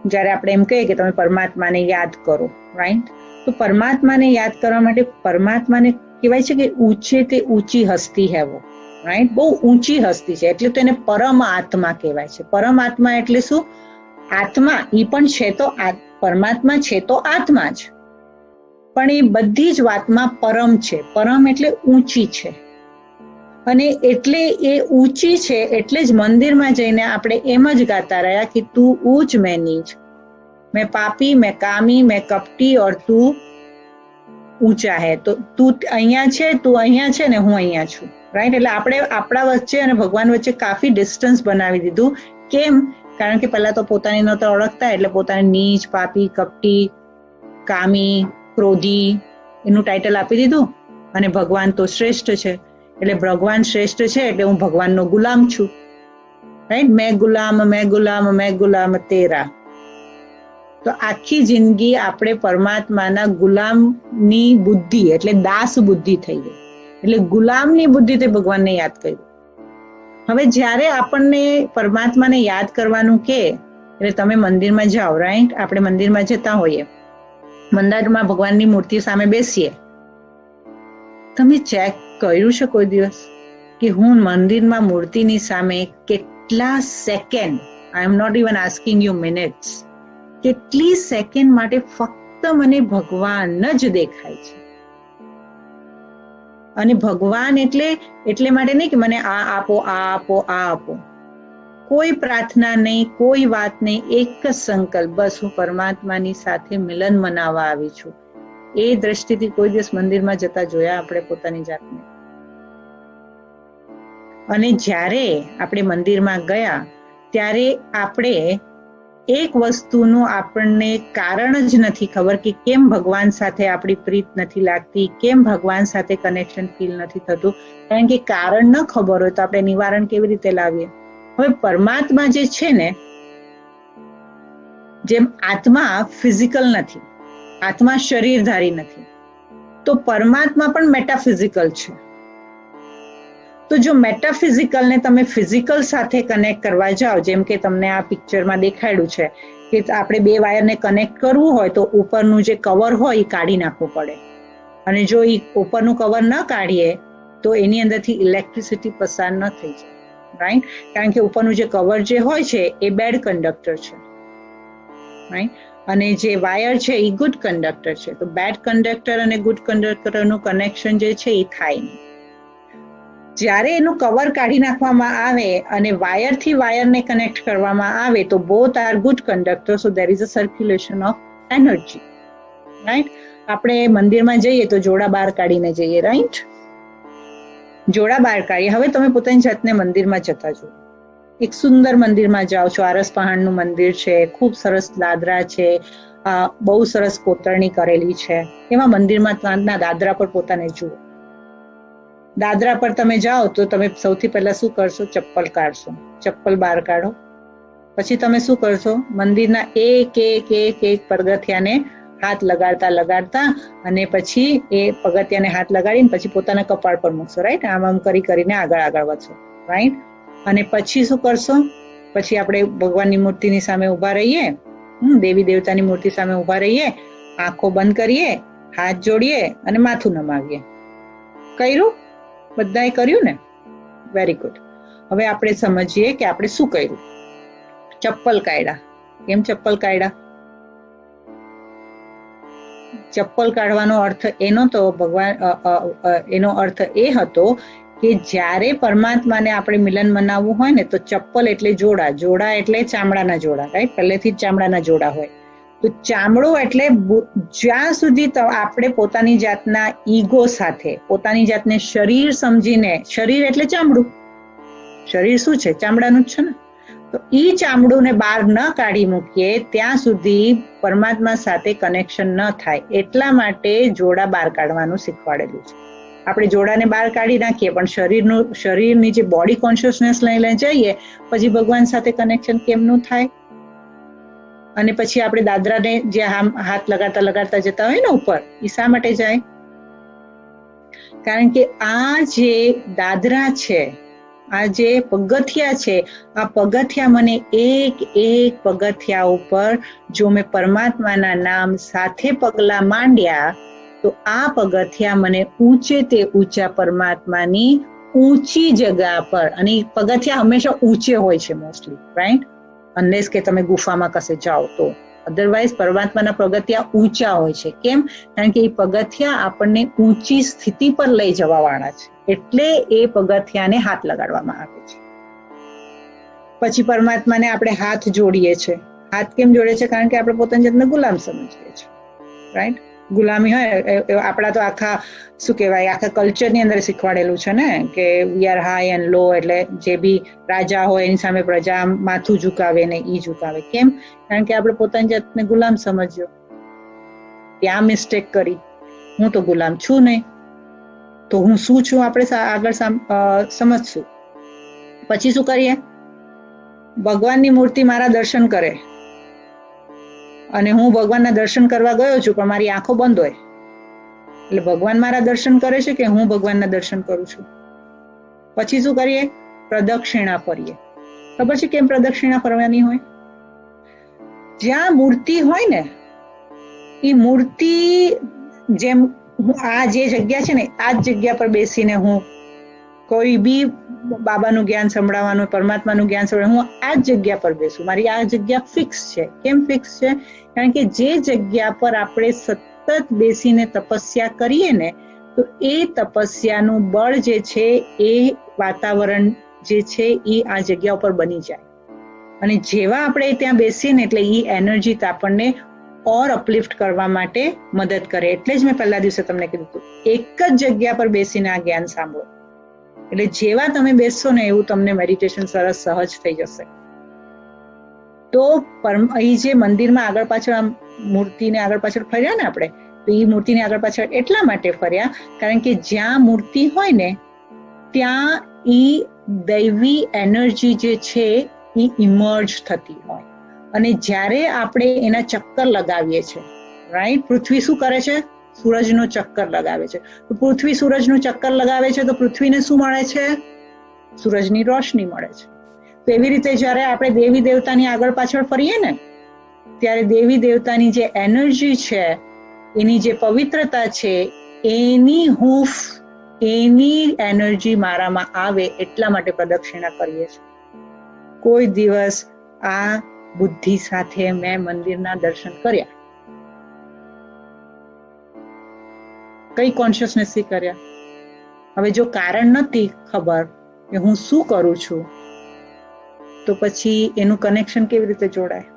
[SPEAKER 1] જ્યારે આપણે એમ કહીએ કે તમે પરમાત્માને યાદ કરો, રાઈટ? તો પરમાત્માને યાદ કરવા માટે પરમાત્માને કહેવાય છે કે ઊંચે તે ઊંચી હસ્તી હેવો, રાઈટ? બહુ ઊંચી હસ્તી છે, એટલે તો એને પરમ આત્મા કહેવાય છે. પરમ આત્મા એટલે શું? આત્મા એ પણ છે તો પરમાત્મા છે તો આત્મા જ, પણ એ બધી જ વાતમાં પરમ છે. પરમ એટલે ઊંચી છે, અને એટલે એ ઊંચી છે એટલે જ મંદિરમાં જઈને આપણે એમ જ ગાતા રહ્યા કે તું ઊંચ મેં નીચ, મેં પાપી, મેં કામી, મેં કપટી ઓર તું ઊંચા હે. તો તું અહીંયા છે, તું અહીંયા છે ને હું અહીંયા છું, રાઈટ? એટલે આપણે આપણા વચ્ચે અને ભગવાન વચ્ચે કાફી ડિસ્ટન્સ બનાવી દીધું. કેમ? કારણ કે પહેલા તો પોતાની નહોતા ઓળખતા, એટલે પોતાને નીચ, પાપી, કપટી, કામી, ક્રોધી એનું ટાઇટલ આપી દીધું. અને ભગવાન તો શ્રેષ્ઠ છે, એટલે ભગવાન શ્રેષ્ઠ છે એટલે હું ભગવાનનો ગુલામ છું, રાઈટ? મેં ગુલામ તેરા. તો આખી જિંદગી આપણે પરમાત્માના ગુલામની બુદ્ધિ એટલે દાસ બુદ્ધિ થઈ ગઈ, એટલે ગુલામની બુદ્ધિથી ભગવાનને યાદ કર્યું. હવે જ્યારે આપણને પરમાત્માને યાદ કરવાનું કે એટલે તમે મંદિરમાં જાઓ, રાઈટ? આપણે મંદિરમાં જતા હોઈએ, મંદિરમાં ભગવાનની મૂર્તિ સામે બેસીએ. તમે ચેક કર્યું છે કોઈ દિવસ કે હું મંદિરમાં મૂર્તિની સામે કેટલા second, I am not even asking you minutes, કેટલી સેકન્ડ માટે ફક્ત મને ભગવાન જ દેખાય છે? અને ભગવાન એટલે માટે નહીં કે મને આ આપો, આ આપો, આ આપો. કોઈ પ્રાર્થના નહીં, કોઈ વાત નહીં, એક જ સંકલ્પ, બસ હું પરમાત્માની સાથે મિલન મનાવવા આવી છું. એ દ્રષ્ટિથી કોઈ દિવસ મંદિરમાં જતા જોયા આપણે પોતાની જાતને? અને જ્યારે આપણે મંદિરમાં ગયા ત્યારે આપણે એક વસ્તુનું આપણને કારણ જ નથી ખબર કે કેમ ભગવાન સાથે આપણી પ્રીત નથી લાગતી, કેમ ભગવાન સાથે કનેક્શન ફીલ નથી થતું. કારણ કે કારણ ન ખબર હોય તો આપણે નિવારણ કેવી રીતે લાવીએ? હવે પરમાત્મા જે છે ને, જેમ આત્મા ફિઝિકલ નથી, આત્મા શરીરધારી નથી, તો પરમાત્મા પણ મેટાફિઝિકલ છે. તો જો મેટાફિઝિકલ ને તમે ફિઝિકલ સાથે કનેક્ટ કરવા જાઓ, જેમ કે તમને આ પિક્ચરમાં દેખાડ્યું છે કે આપણે બે વાયરને કનેક્ટ કરવું હોય તો ઉપરનું જે કવર હોય એ કાઢી નાખવું પડે, અને જો એ ઉપરનું કવર ન કાઢીએ તો એની અંદરથી ઇલેક્ટ્રિસિટી પસાર ન થઈ જાય, રાઈટ? કારણ કે ઉપરનું જે કવર જે હોય છે એ બેડ કંડક્ટર છે, રાઈટ? અને જે વાયર છે એ ગુડ કંડક્ટર છે. તો બેડ કંડક્ટર અને ગુડ કંડક્ટરનું કનેક્શન જે છે એ થાય નહીં. જ્યારે એનું કવર કાઢી નાખવામાં આવે અને વાયરથી વાયરને કનેક્ટ કરવામાં આવે તો both are good conductor, so there is a circulation of energy, right? આપણે મંદિરમાં જઈએ તો જોડા બહાર કાઢીને જઈએ, રાઈટ? જોડા બહાર કાઢીએ. હવે તમે પોતાની જાતને મંદિરમાં જતા જુઓ, એક સુંદર મંદિરમાં જાઓ છો, આરસ પહાણનું મંદિર છે, ખૂબ સરસ દાદરા છે, બહુ સરસ કોતરણી કરેલી છે, એવા મંદિરમાં દાદરા પર પોતાને જુઓ. દાદરા પર તમે જાઓ તો તમે સૌથી પહેલા શું કરશો? ચપ્પલ કાઢશો, ચપ્પલ બહાર કાઢો. પછી તમે શું કરશો? મંદિરના એક એક એક એક પગથિયાને હાથ લગાડતા અને પછી એ પગથિયાને હાથ લગાડીને પછી પોતાના કપાળ પર મૂકશો, રાઈટ? આમ આમ કરીને આગળ વધશો, રાઈટ? અને પછી શું કરશો? પછી આપણે ભગવાનની મૂર્તિની સામે ઉભા રહીએ, દેવી દેવતાની મૂર્તિ સામે ઉભા રહીએ, આંખો બંધ કરીએ, હાથ જોડીએ અને માથું નમાવીએ. કર્યું? બધાએ કર્યું ને? Very good. હવે આપણે સમજીએ કે આપણે શું કર્યું. ચપ્પલ કાઢ્યા. કેમ ચપ્પલ કાઢ્યા? ચપ્પલ કાઢવાનો અર્થ એનો તો એનો અર્થ એ હતો કે જ્યારે પરમાત્માને આપણે મિલન મનાવવું હોય ને તો ચપ્પલ એટલે જોડા, જોડા એટલે ચામડાના જોડા, રાઈટ? પહેલેથી જ ચામડાના જોડા હોય. તો ચામડો એટલે જ્યાં સુધી આપણે પોતાની જાતના ઈગો સાથે પોતાની જાતને શરીર સમજીને, શરીર એટલે ચામડું, શરીર શું છે? ચામડાનું જ છે ને. તો ઈ ચામડુંને બહાર ન કાઢી મૂકીએ ત્યાં સુધી પરમાત્મા સાથે કનેક્શન ન થાય. એટલા માટે જોડા બહાર કાઢવાનું શીખવાડેલું છે. આપણે જોડાને બહાર કાઢી નાખીએ પણ શરીરની જે બોડી કોન્શિયસનેસ લઈને જઈએ પછી ભગવાન સાથે કનેક્શન કેમનું થાય? અને પછી આપણે દાદરાને જે હાથ લગાડતા જતા હોય ને ઉપર, એ શા માટે જાય? કારણ કે આ જે દાદરા છે, આ જે પગથિયા છે, આ પગથિયા મને એક એક પગથિયા ઉપર જો મેં પરમાત્માના નામ સાથે પગલા માંડ્યા તો આ પગથિયા મને ઊંચે તે ઊંચા પરમાત્માની ઊંચી જગ્યા પર, અને પગથિયા હંમેશા ઊંચે હોય છે મોસ્ટલી, રાઈટ? અનલેસ કે તમે ગુફામાં કશે જાઓ તો, અધરવાઇઝ પરમાત્માના પગથિયા ઊંચા હોય છે. કેમ? કારણ કે એ પગથિયા આપણને ઊંચી સ્થિતિ પર લઈ જવા વાળા છે, એટલે એ પગથિયાને હાથ લગાડવામાં આવે છે. પછી પરમાત્માને આપણે હાથ જોડીએ છીએ. હાથ કેમ જોડે છે? કારણ કે આપણે પોતાની જાતને ગુલામ સમજીએ છીએ, રાઈટ? ગુલામી હોય આપણા તો આખા શું કહેવાય, આખા કલ્ચરની અંદર શીખવાડેલું છે ને કે વી આર હાઈ એન્ડ લો, એટલે જે બી રાજા હોય એની સામે પ્રજા માથું ઝુકાવે ને ઈ ઝુકાવે. કેમ? કારણ કે આપણે પોતાની જાતને ગુલામ સમજ્યો. ત્યાં મિસ્ટેક કરી, હું તો ગુલામ છું નહીં, તો હું શું છું આપણે આગળ સમજશું. પછી શું કરીએ? ભગવાનની મૂર્તિ મારા દર્શન કરે અને હું ભગવાનના દર્શન કરવા ગયો છું પણ મારી આંખો બંધ હોય, એટલે ભગવાન મારા દર્શન કરે છે કે હું ભગવાનના દર્શન કરું છું? પછી શું કરીએ? પ્રદક્ષિણા ફરીએ. ખબર છે કેમ પ્રદક્ષિણા ફરવાની હોય? જ્યાં મૂર્તિ હોય ને એ મૂર્તિ, જેમ આ જે જગ્યા છે ને આ જ જગ્યા પર બેસીને હું કોઈ બી બાબાનું જ્ઞાન સંભળાવવાનું, પરમાત્માનું જ્ઞાન સંભળાવવાનું, હું આ જ જગ્યા પર બેસું. મારી આ જગ્યા ફિક્સ છે. કેમ ફિક્સ છે? કારણ કે જે જગ્યા પર આપણે સતત બેસીને તપસ્યા કરીએ ને તો એ તપસ્યાનું બળ જે છે એ વાતાવરણ જે છે એ આ જગ્યા ઉપર બની જાય. અને જેવા આપણે ત્યાં બેસીએ ને એટલે એ એનર્જી આપણને ઓર અપલિફ્ટ કરવા માટે મદદ કરે. એટલે જ મેં પહેલા દિવસે તમને કીધું હતું, એક જ જગ્યા પર બેસીને આ જ્ઞાન સાંભળો. એટલે જેવા તમે બેસશો ને એવું તમને મેડિટેશન સરસ સહજ થઈ જશે. તો અહીં જે મંદિરમાં આગળ પાછળ આમ મૂર્તિને આગળ પાછળ ફર્યા ને આપણે, તો એ મૂર્તિને આગળ પાછળ એટલા માટે ફર્યા કારણ કે જ્યાં મૂર્તિ હોય ને ત્યાં ઈ દૈવી એનર્જી જે છે એ ઇમર્જ થતી હોય. અને જ્યારે આપણે એના ચક્કર લગાવીએ છીએ, રાઈટ, પૃથ્વી શું કરે છે? સૂરજનો ચક્કર લગાવે છે. તો પૃથ્વી સૂરજનું ચક્કર લગાવે છે તો પૃથ્વીને શું મળે છે? સૂરજની રોશની મળે છે. તો એવી રીતે જ્યારે આપણે દેવી દેવતાની આગળ પાછળ ફરીએ ને ત્યારે દેવી દેવતાની જે એનર્જી છે, એની જે પવિત્રતા છે, એની હૂંફ, એની એનર્જી મારામાં આવે એટલા માટે પ્રદક્ષિણા કરીએ છીએ. કોઈ દિવસ આ બુદ્ધિ સાથે મેં મંદિરના દર્શન કર્યા, કઈ કોન્શિયસનેસ થી કર્યા. હવે જો કારણ નથી ખબર કે હું શું કરું છું, તો પછી એનું કનેક્શન કેવી રીતે જોડાય?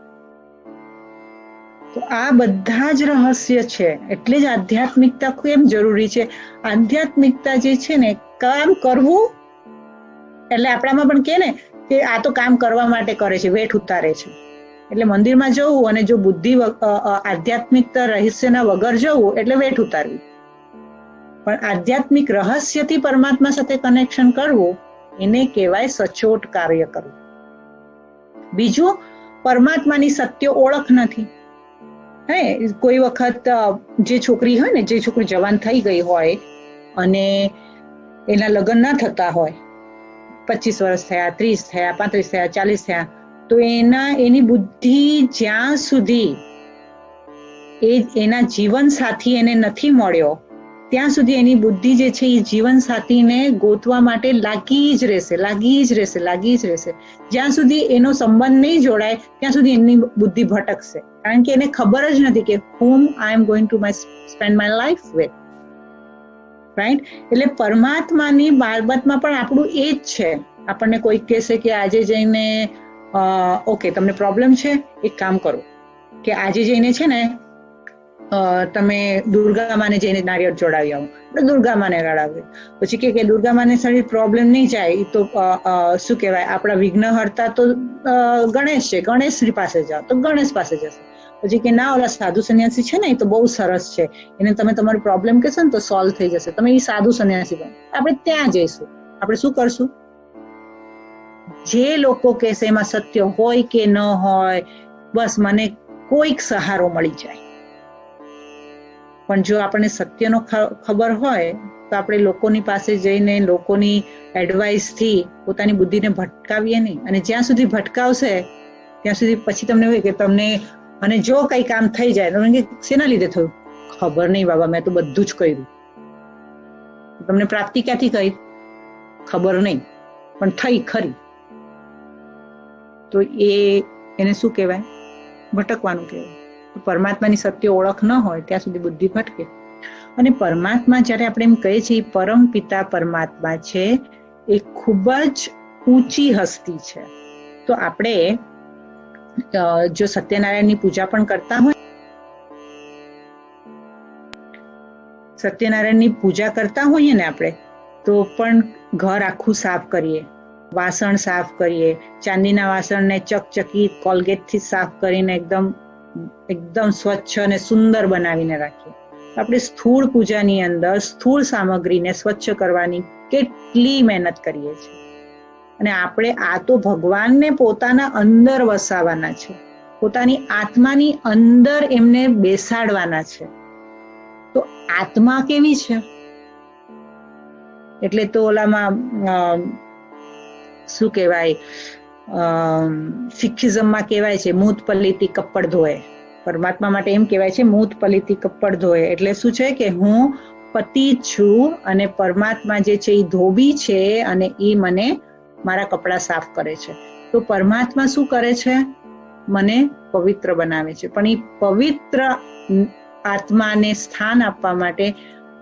[SPEAKER 1] તો આ બધા જ રહસ્ય છે. એટલે જ આધ્યાત્મિકતા કેમ જરૂરી છે. આધ્યાત્મિકતા જે છે ને, કામ કરવું એટલે આપણામાં પણ કે ને કે આ તો કામ કરવા માટે કરે છે, વેઠ ઉતારે છે. એટલે મંદિરમાં જવું અને જો બુદ્ધિ આધ્યાત્મિકતા રહસ્યના વગર જવું એટલે વેઠ ઉતારવી. પણ આધ્યાત્મિક રહસ્યથી પરમાત્મા સાથે કનેક્શન કરવું એને કહેવાય સચોટ કાર્ય કરવું. બીજું, પરમાત્માની સત્ય ઓળખ નથી. હે, કોઈ વખત જે છોકરી હોય ને, જે છોકરી જવાન થઈ ગઈ હોય અને એના લગ્ન ના થતા હોય, 25 વર્ષ થયા, 30 થયા, 35 થયા, 40 થયા, તો એની બુદ્ધિ જ્યાં સુધી એના જીવન સાથી એને નથી મળ્યો ત્યાં સુધી એની બુદ્ધિ જે છે એ જીવન સાથીને ગોતવા માટે લાગી જ રહેશે. જ્યાં સુધી એનો સંબંધ નહીં જોડાય ત્યાં સુધી એની બુદ્ધિ ભટકશે. કારણ કે એને ખબર જ નથી કે whom I am going to spend my life with. Right? એટલે પરમાત્માની બાબતમાં પણ આપણું એ જ છે. આપણને કોઈ કહેશે કે આજે જઈને ઓકે તમને પ્રોબ્લેમ છે, એક કામ કરો કે આજે જઈને છે ને તમે દુર્ગા માને જઈને નારિયેળ જોડાવી આવો. આપણે દુર્ગા માને રડાવીએ. પછી કે દુર્ગા માને સારી પ્રોબ્લેમ નહીં જાય, એ તો શું કહેવાય, આપણા વિઘ્નહર્તા તો ગણેશ છે, ગણેશ પાસે જાઓ તો ગણેશ પાસે જશે. પછી કે ના, ઓલા સાધુ સંન્યાસી છે ને એ તો બહુ સરસ છે, એને તમે તમારી પ્રોબ્લેમ કહેશો ને તો સોલ્વ થઈ જશે, તમે એ સાધુ સંન્યાસી બનો. આપણે ત્યાં જઈશું. આપણે શું કરશું? જે લોકો કહેશે એમાં સત્ય હોય કે ન હોય, બસ મને કોઈક સહારો મળી જાય. પણ જો આપણને સત્યનો ખબર હોય તો આપણે લોકોની પાસે જઈને લોકોની એડવાઇસથી પોતાની બુદ્ધિને ભટકાવીએ નહીં. અને જ્યાં સુધી ભટકાવશે ત્યાં સુધી પછી તમને હોય કે તમને, અને જો કઈ કામ થઈ જાય તો શેના લીધે થયું? ખબર નહીં બાબા, મેં તો બધું જ કર્યું. તમને પ્રાપ્તિ ક્યાંથી કરી? ખબર નહીં, પણ થઈ ખરી. તો એને શું કહેવાય? ભટકવાનું કહેવાય. પરમાત્માની સત્ય ઓળખ ન હોય ત્યાં સુધી બુદ્ધિ ભટકે. અને પરમાત્મા જ્યારે આપણે એમ કહીએ છીએ પરમ પિતા પરમાત્મા છે, એ ખૂબ જ ઊંચી હસ્તી છે. તો આપણે જો સત્યનારાયણની પૂજા પણ કરતા હોય, સત્યનારાયણની પૂજા કરતા હોઈએ ને આપણે, તો પણ ઘર આખું સાફ કરીએ, વાસણ સાફ કરીએ, ચાંદીના વાસણને ચકચકી કોલગેટથી સાફ કરીને એકદમ સ્વચ્છ અને સુંદર બનાવીને રાખીએ. આપણે સ્થૂળ પૂજાની અંદર સ્થૂળ સામગ્રીને સ્વચ્છ કરવાની કેટલી મહેનત કરીએ છીએ. અને આપણે આ તો ભગવાનને પોતાના અંદર વસાવાના છે, પોતાની આત્માની અંદર એમને બેસાડવાના છે. તો આત્મા કેવી છે? એટલે તો ઓલામાં શું કહેવાય, સિખિઝમમાં કહેવાય છે મૂત પલિતી કપડ ધોએ. પરમાત્મા માટે એમ કહેવાય છે મૂત પલિતી કપડ ધોએ. એટલે શું છે કે હું પતિ છું અને પરમાત્મા જે છે એ ધોબી છે અને એ મને મારા કપડા સાફ કરે છે. તો પરમાત્મા શું કરે છે? મને પવિત્ર બનાવે છે. પણ એ પવિત્ર આત્માને સ્થાન આપવા માટે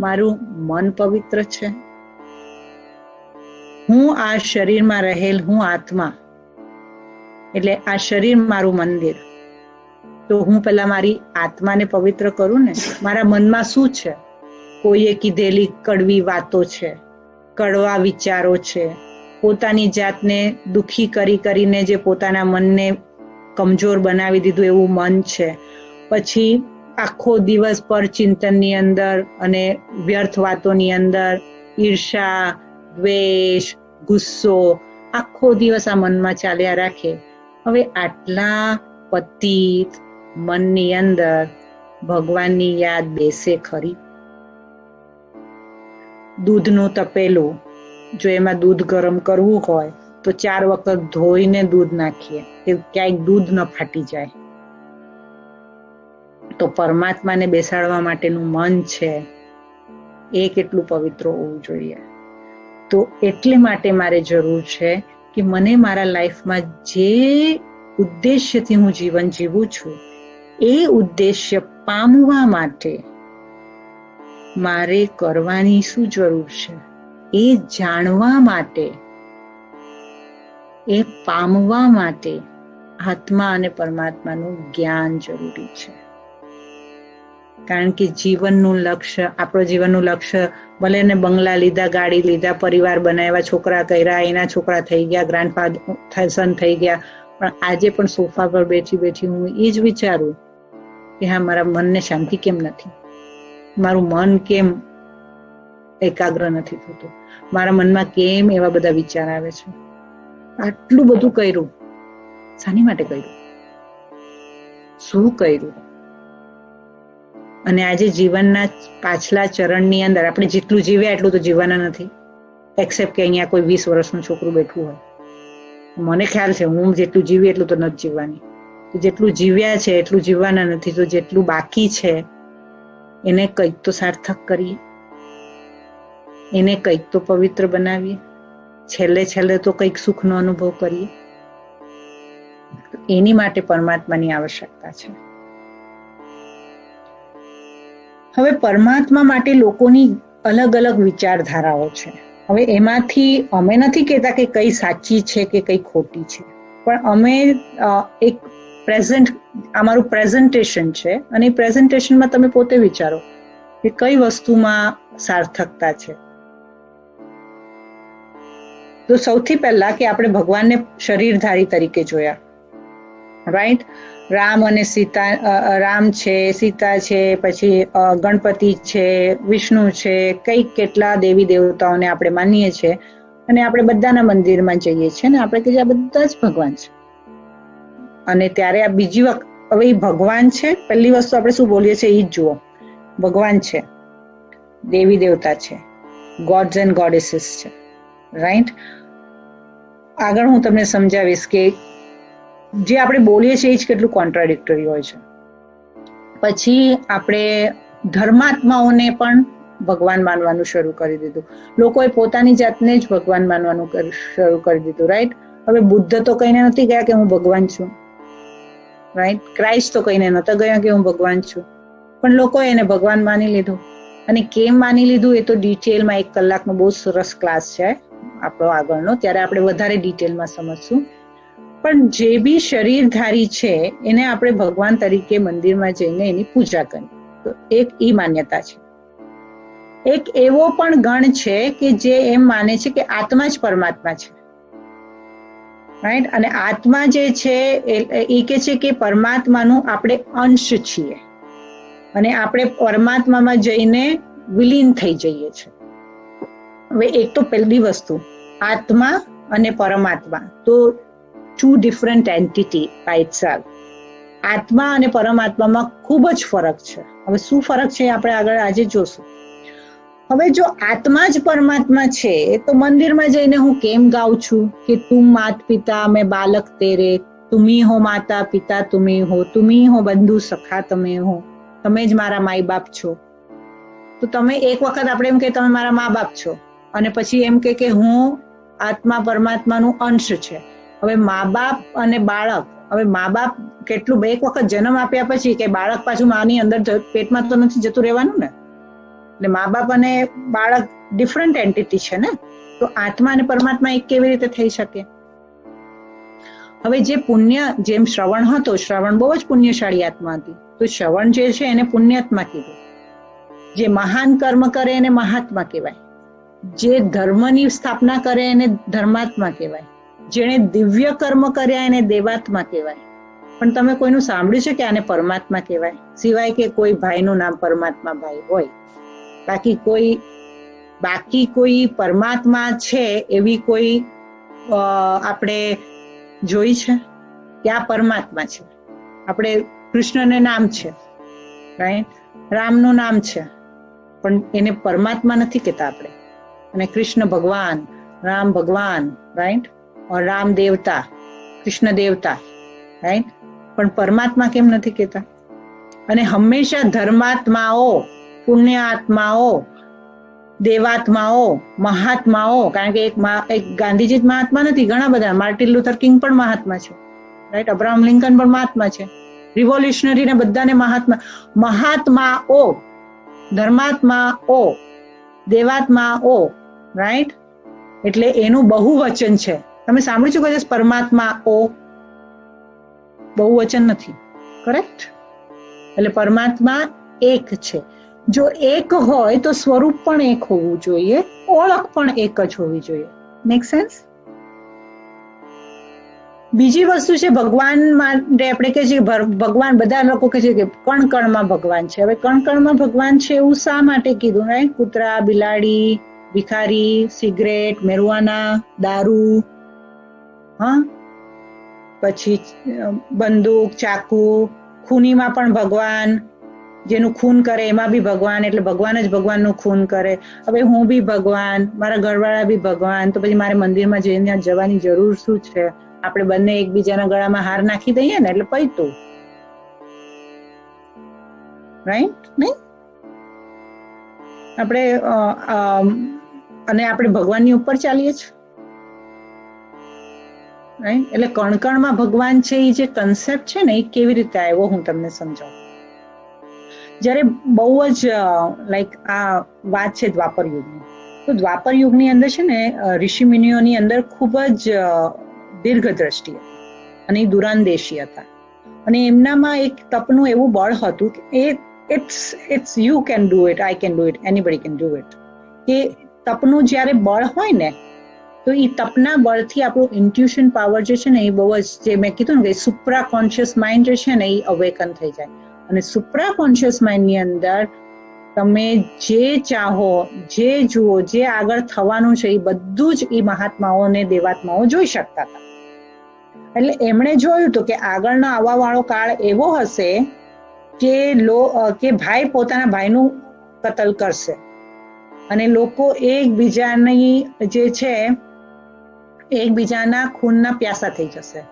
[SPEAKER 1] મારું મન પવિત્ર છે. હું આ શરીરમાં રહેલ હું આત્મા, એટલે આ શરીર મારું મંદિર. તો હું પેલા મારી આત્માને પવિત્ર કરું ને. મારા મનમાં શું છે? કોઈએ કીધેલી કડવી વાતો છે, કડવા વિચારો છે, પોતાની જાતને દુખી કરીને જે પોતાના મનને કમજોર બનાવી દીધું એવું મન છે. પછી આખો દિવસ પર ચિંતનની અંદર અને વ્યર્થ વાતોની અંદર ઈર્ષા, દ્વેષ, ગુસ્સો આખો દિવસ આ મનમાં ચાલ્યા રાખે. હવે આટલા પતિત મનની અંદર ભગવાનની યાદ બેસે ખરી? દૂધનું તપેલું, જો એમાં દૂધ ગરમ કરવું હોય તો 4 વખત ધોઈને દૂધ નાખીએ કે ક્યાંક દૂધ ન ફાટી જાય. તો પરમાત્માને બેસાડવા માટેનું મન છે એ કેટલું પવિત્ર હોવું જોઈએ. તો એટલે માટે મારે જરૂર છે કે મને મારા લાઈફમાં જે ઉદ્દેશ્યથી હું જીવન જીવું છું એ ઉદ્દેશ્ય પામવા માટે મારે કરવાની શું જરૂર છે એ જાણવા માટે, એ પામવા માટે આત્મા અને પરમાત્માનું જ્ઞાન જરૂરી છે. કારણ કે જીવનનું લક્ષ્ય, આપણું જીવનનું લક્ષ્ય ભલે ને બંગલા લીધા, ગાડી લીધા, પરિવાર બનાવ્યા, છોકરા કર્યા, એના છોકરા થઈ ગયા, ગ્રાન્ડફાધર સન થઈ ગયા, પણ આજે પણ સોફા પર બેઠી હું એ જ વિચારું કે હા, મારા મનને શાંતિ કેમ નથી, મારું મન કેમ એકાગ્ર નથી થતું, મારા મનમાં કેમ એવા બધા વિચાર આવે છે. આટલું બધું કર્યું, શાની માટે કર્યું, શું કર્યું? અને આજે જીવનના પાછલા ચરણની અંદર આપણે જેટલું જીવ્યા એટલું તો જીવવાના નથી, એક્સેપ્ટ કે અહીંયા કોઈ 20 વર્ષનું છોકરું બેઠું હોય. મને ખ્યાલ છે હું જેટલું જીવી એટલું તો નથી જીવવાની. જેટલું જીવ્યા છે એટલું જીવવાના નથી. તો જેટલું બાકી છે એને કંઈક તો સાર્થક કરીએ, એને કંઈક તો પવિત્ર બનાવીએ, છેલ્લે તો કંઈક સુખનો અનુભવ કરીએ. એની માટે પરમાત્માની આવશ્યકતા છે. હવે પરમાત્મા માટે લોકોની અલગ અલગ વિચારધારાઓ છે. હવે એમાંથી અમે નથી કહેતા કે કઈ સાચી છે કે કઈ ખોટી છે, પણ અમે એક અમારું પ્રેઝન્ટેશન છે, અને એ પ્રેઝન્ટેશનમાં તમે પોતે વિચારો કે કઈ વસ્તુમાં સાર્થકતા છે. તો સૌથી પહેલા કે આપણે ભગવાનને શરીરધારી તરીકે જોયા, રાઈટ? રામ અને સીતા, રામ છે, સીતા છે, પછી ગણપતિ છે, વિષ્ણુ છે, કઈક કેટલા દેવી દેવતાઓને આપણે માનીએ છીએ, અને આપણે બધાના મંદિરમાં જઈએ છીએ ને આપણે કે આ બધા જ ભગવાન છે. અને ત્યારે આ બીજી વખત હવે એ ભગવાન છે, પહેલી વસ્તુ આપણે શું બોલીએ છીએ એ જ જુઓ. ભગવાન છે, દેવી દેવતા છે, ગોડ્સ એન્ડ ગોડેસીસ છે, રાઈટ? આગળ હું તમને સમજાવીશ કે જે આપણે બોલીએ છીએ એ જ કેટલું કોન્ટ્રાડિક્ટરી હોય છે. પછી આપણે ધર્માત્માઓને પણ ભગવાન માનવાનું શરૂ કરી દીધું. લોકોએ પોતાની જાતને જ ભગવાન માનવાનું શરૂ કરી દીધું, રાઈટ? હવે બુદ્ધ તો કહીને નથી ગયા કે હું ભગવાન છું, રાઈટ? ક્રાઇસ્ટ તો કહીને નતા ગયા કે હું ભગવાન છું, પણ લોકોએ એને ભગવાન માની લીધું. અને કેમ માની લીધું એ તો ડિટેલમાં 1 કલાકનો બહુ સરસ ક્લાસ છે આપણો આગળનો, ત્યારે આપણે વધારે ડિટેલમાં સમજશું. પણ જે બી શરીરધારી છે એને આપણે ભગવાન તરીકે મંદિરમાં જઈને એની પૂજા કરી, તો એક ઈ માન્યતા છે. એક એવો પણ ગણ છે કે જે એમ માને છે કે આત્મા જ પરમાત્મા છે, રાઈટ? અને આત્મા જે છે એ કે છે કે પરમાત્માનું આપણે અંશ છીએ અને આપણે પરમાત્મામાં જઈને વિલીન થઈ જઈએ છીએ. હવે એક તો પહેલી વસ્તુ આત્મા અને પરમાત્મા તો 2 ડિફરન્ટ એન્ટિટી બાય ઇટસેલ્ફ. આત્મા અને પરમાત્મામાં ખૂબ જ ફરક છે. હવે શું ફરક છે આપણે આગળ આજે જોશું. હવે જો આત્મા જ પરમાત્મા છે તો મંદિરમાં જઈને હું કેમ ગાઉં છું કે તુમ માત પિતા મેં બાલક તેરે, તુમી હો માતા પિતા તુમી હો, તુમી હો બંધુ સખા તમે હો, તમે જ મારા માય બાપ છો. તો તમે એક વખત આપણે એમ કે તમે મારા મા બાપ છો, અને પછી એમ કે હું આત્મા પરમાત્માનું અંશ છે. હવે મા બાપ અને બાળક, હવે મા બાપ કેટલું, એક વખત જન્મ આપ્યા પછી કે બાળક પાછું માની અંદર પેટમાં તો નથી જતું રહેવાનું ને, એટલે મા બાપ અને બાળક ડિફરન્ટ એન્ટિટી છે ને. તો આત્મા અને પરમાત્મા એક કેવી રીતે થઈ શકે? હવે જે પુણ્ય, જેમ શ્રવણ હતો, શ્રવણ બહુ જ પુણ્યશાળી આત્મા હતી, તો શ્રવણ જે છે એને પુણ્યાત્મા કીધું. જે મહાન કર્મ કરે એને મહાત્મા કહેવાય. જે ધર્મની સ્થાપના કરે એને ધર્માત્મા કહેવાય. જેણે દિવ્ય કર્મ કર્યા એને દેવાત્મા કહેવાય. પણ તમે કોઈનું સાંભળ્યું છે કે આને પરમાત્મા કહેવાય? સિવાય કે કોઈ ભાઈનું નામ પરમાત્મા ભાઈ હોય. બાકી કોઈ પરમાત્મા છે એવી કોઈ આપણે જોઈ છે કે આ પરમાત્મા છે? આપણે કૃષ્ણને નામ છે, રાઈટ? રામનું નામ છે, પણ એને પરમાત્મા નથી કહેતા આપણે. અને કૃષ્ણ ભગવાન, રામ ભગવાન, રાઈટ? और રામ દેવતા, કૃષ્ણ દેવતા, રાઈટ? પણ પરમાત્મા કેમ નથી કહેતા? અને હંમેશા ધર્માત્માઓ, પુણ્ય આત્માઓ, દેવાત્માઓ, મહાત્માઓ, કારણ કે એક ગાંધીજી જ મહાત્મા નથી, ઘણા બધા. માર્ટિન લ્યુથર કિંગ પણ મહાત્મા છે, રાઈટ? અબ્રાહમ લિંકન પણ મહાત્મા છે. રિવોલ્યુશનરી ને બધાને મહાત્માઓ, ધર્માત્માઓ, દેવાત્માઓ, રાઈટ? એટલે એનું બહુવચન છે. તમે સાંભળ્યું છે કદાચ પરમાત્માઓ? બહુવચન નથી, કરેક્ટ? એટલે પરમાત્મા એક છે. જો એક હોય તો સ્વરૂપ પણ એક હોવું જોઈએ, ઓળખ પણ એક જ હોવી જોઈએ. Make sense? બીજી વસ્તુ છે, ભગવાન માટે આપણે કહે છે કે ભગવાન, બધા લોકો કહે છે કે કણ કણમાં ભગવાન છે. હવે કણ કણમાં ભગવાન છે એવું શા માટે કીધું? રાઈટ? કૂતરા, બિલાડી, ભિખારી, સિગરેટ, મેરવાના, દારૂ, પછી બંદૂક, ચાકુ, ખૂનીમાં પણ ભગવાન, જેનું ખૂન કરે એમાં બી ભગવાન, એટલે ભગવાન જ ભગવાનનું ખૂન કરે. હવે હું બી ભગવાન, મારા ઘરવાળા બી ભગવાન, તો પછી મારે મંદિરમાં જઈને જવાની જરૂર શું છે? આપણે બંને એકબીજાના ગળામાં હાર નાખી દઈએ ને, એટલે પૈતું, રાઈટ? નહીં? આપણે અને આપણે ભગવાનની ઉપર ચાલીએ છીએ, રાઈટ? એટલે કણકણમાં ભગવાન છે, એ જે કન્સેપ્ટ છે ને, એ કેવી રીતે આવ્યો હું તમને સમજાવું. જ્યારે બહુ જ લાઈક આ વાત છે દ્વાપર યુગની, તો દ્વાપર યુગની અંદર છે ને ઋષિ મુનિઓની અંદર ખૂબ જ દીર્ઘ દ્રષ્ટિ હતી અને એ દૂરાંદેશી હતા. અને એમનામાં એક તપનું એવું બળ હતું કે it's you can do it, I can do it, anybody can do it. કે તપનું જ્યારે બળ હોય ને, તો એ તપના બળથી આપણું ઇન્ટ્યુશન પાવર જે છે ને, એ બહુ જ, જે મેં કીધું ને કે સુપ્રા કોન્શિયસ માઇન્ડ જે છે ને, એ અવેકન થઈ જાય. અને સુપ્રા કોન્શિયસ માઇન્ડની અંદર તમે જે ચાહો, જે જુઓ, જે આગળ થવાનું છે, એ બધું જ એ મહાત્માઓ અને દેવાત્માઓ જોઈ શકતા હતા. એટલે એમણે જોયું હતું કે આગળનો આવવા વાળો કાળ એવો હશે કે ભાઈ પોતાના ભાઈનું કતલ કરશે અને લોકો એકબીજાની જે છે એકબીજાના ખૂનના પ્યાસા થઈ જશે.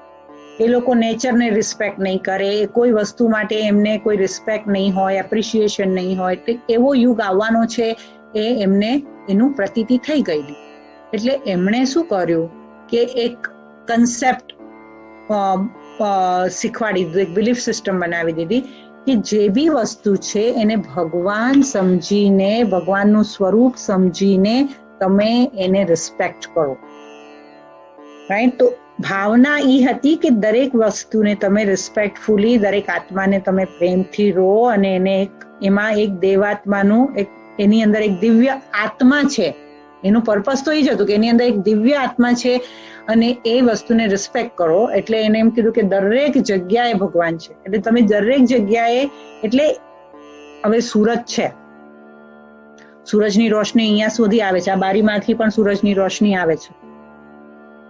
[SPEAKER 1] એ લોકો નેચરને રિસ્પેક્ટ નહીં કરે, કોઈ વસ્તુ માટે એમને કોઈ રિસ્પેક્ટ નહીં હોય, એપ્રિશિએશન નહીં હોય. તો એવો યુગ આવવાનો છે એ એમને એનું પ્રતીતિ થઈ ગયેલી. એટલે એમણે શું કર્યું કે એક કન્સેપ્ટ શીખવાડી દીધું, એક બિલીફ સિસ્ટમ બનાવી દીધી કે જે બી વસ્તુ છે એને ભગવાન સમજીને, ભગવાનનું સ્વરૂપ સમજીને તમે એને રિસ્પેક્ટ કરો, રાઈટ? તો ભાવના એ હતી કે દરેક વસ્તુને તમે રિસ્પેક્ટફુલી, દરેક આત્માને તમે પ્રેમથી રહો અને એને એમાં એક દેવાત્માનું, એની અંદર એક દિવ્ય આત્મા છે. એનું પર્પસ તો એ જ હતું કે એની અંદર એક દિવ્ય આત્મા છે અને એ વસ્તુને રિસ્પેક્ટ કરો. એટલે એને એમ કીધું કે દરેક જગ્યાએ ભગવાન છે. એટલે તમે દરેક જગ્યાએ, એટલે હવે સૂરજ છે, સૂરજની રોશની અહીંયા સુધી આવે છે, આ બારીમાંથી પણ સૂરજની રોશની આવે છે,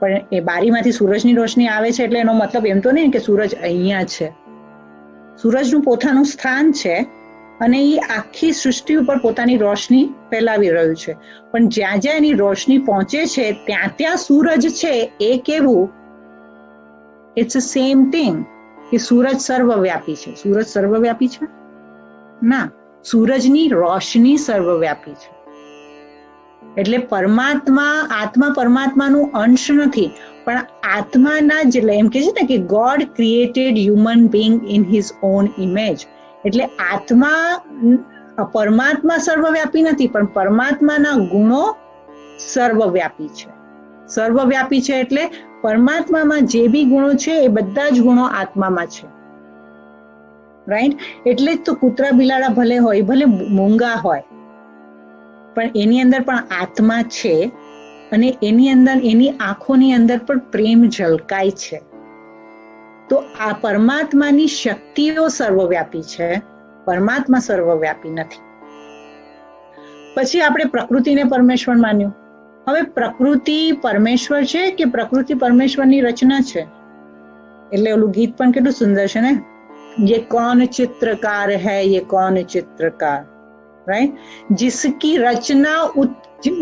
[SPEAKER 1] પણ એ બારીમાંથી સૂરજની રોશની આવે છે એટલે એનો મતલબ એમ તો નહીં કે સૂરજ અહીંયા છે. સૂરજનું પોતાનું સ્થાન છે અને એ આખી સૃષ્ટિ ઉપર પોતાની રોશની ફેલાવી રહ્યું છે. પણ જ્યાં જ્યાં એની રોશની પહોંચે છે ત્યાં ત્યાં સૂરજ છે. એ કેવું? ઇટ્સ અ સેમ થિંગ કે સૂરજ સર્વવ્યાપી છે. સૂરજ સર્વવ્યાપી છે? ના, સૂરજની રોશની સર્વવ્યાપી છે. એટલે પરમાત્મા, આત્મા પરમાત્માનું અંશ નથી, પણ આત્માના જ, એમ કે છે ને કે God created human being in his own image. એટલે આત્મા, પરમાત્મા સર્વવ્યાપી નથી, પણ પરમાત્માના ગુણો સર્વવ્યાપી છે. સર્વવ્યાપી છે એટલે પરમાત્મામાં જે બી ગુણો છે એ બધા જ ગુણો આત્મામાં છે, રાઈટ? એટલે જ તો કૂતરા બિલાડા ભલે હોય, ભલે મૂંગા હોય, પણ એની અંદર પણ આત્મા છે અને એની અંદર, એની આંખોની અંદર પણ પ્રેમ ઝલકાય છે. તો આ પરમાત્માની શક્તિઓ સર્વવ્યાપી છે, પરમાત્મા સર્વવ્યાપી નથી. પછી આપણે પ્રકૃતિને પરમેશ્વર માન્યું. હવે પ્રકૃતિ પરમેશ્વર છે કે પ્રકૃતિ પરમેશ્વરની રચના છે? એટલે ઓલું ગીત પણ કેટલું સુંદર છે ને, ये कौन चित्रकार है, ये कौन चित्रकार, राइट? जिसकी रचना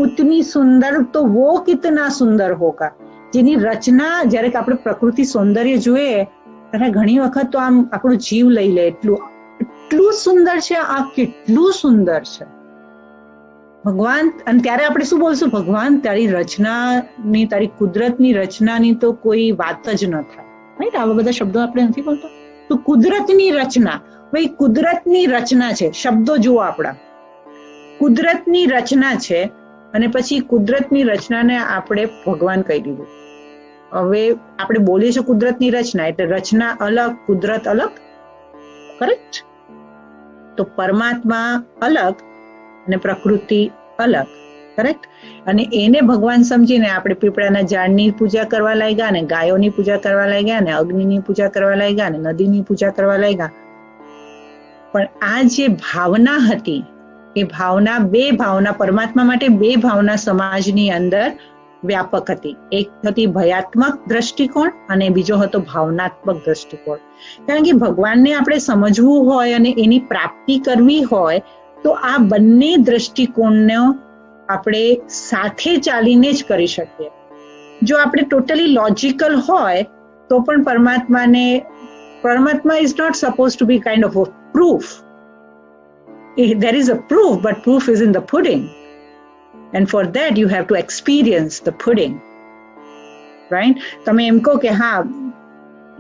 [SPEAKER 1] उतनी सुंदर तो वो कितना सुंदर होगा. જેની રચના, જ્યારે આપણે પ્રકૃતિ સૌંદર્ય જોઈએ ત્યારે ઘણી વખત તો આમ આપણો જીવ લઈ લે, એટલું સુંદર છે આ, કેટલું સુંદર છે ભગવાન. અને ત્યારે આપણે શું બોલશું? ભગવાન તારી રચનાની, તારી કુદરતની રચનાની તો કોઈ વાત જ ન થાય, રાઈટ? આવા બધા શબ્દો આપણે નથી બોલતા. તો કુદરતની રચના, ભાઈ કુદરતની રચના છે, શબ્દો જુઓ આપણા, કુદરતની રચના છે. અને પછી કુદરતની રચનાને આપણે ભગવાન કહી દીધું. હવે આપણે બોલીએ છીએ કુદરતની રચના, એટલે રચના અલગ, કુદરત અલગ, કરેક્ટ? તો પરમાત્મા અલગ અને પ્રકૃતિ અલગ, કરેક્ટ? અને એને ભગવાન સમજીને આપણે પીપળાના ઝાડની પૂજા કરવા લાગ્યા, ને ગાયોની પૂજા કરવા લાગ્યા, ને અગ્નિની પૂજા કરવા લાગ્યા, ને નદીની પૂજા કરવા લાગ્યા. પણ આ જે ભાવના હતી, એ ભાવના, બે ભાવના, પરમાત્મા માટે બે ભાવના સમાજની અંદર વ્યાપક હતી. એક હતી ભયાત્મક દ્રષ્ટિકોણ અને બીજો હતો ભાવનાત્મક દ્રષ્ટિકોણ. કારણ કે ભગવાનને આપણે સમજવું હોય અને એની પ્રાપ્તિ કરવી હોય તો આ બંને દ્રષ્ટિકોણનો આપણે સાથે ચાલીને જ કરી શકીએ. જો આપણે ટોટલી લોજિકલ હોય તો પણ પરમાત્મા is not suppose to be kind of proof. There is a proof, but proof is in the pudding. And for that, you have to experience the pudding. Right? તમે એમ કહો કે હા,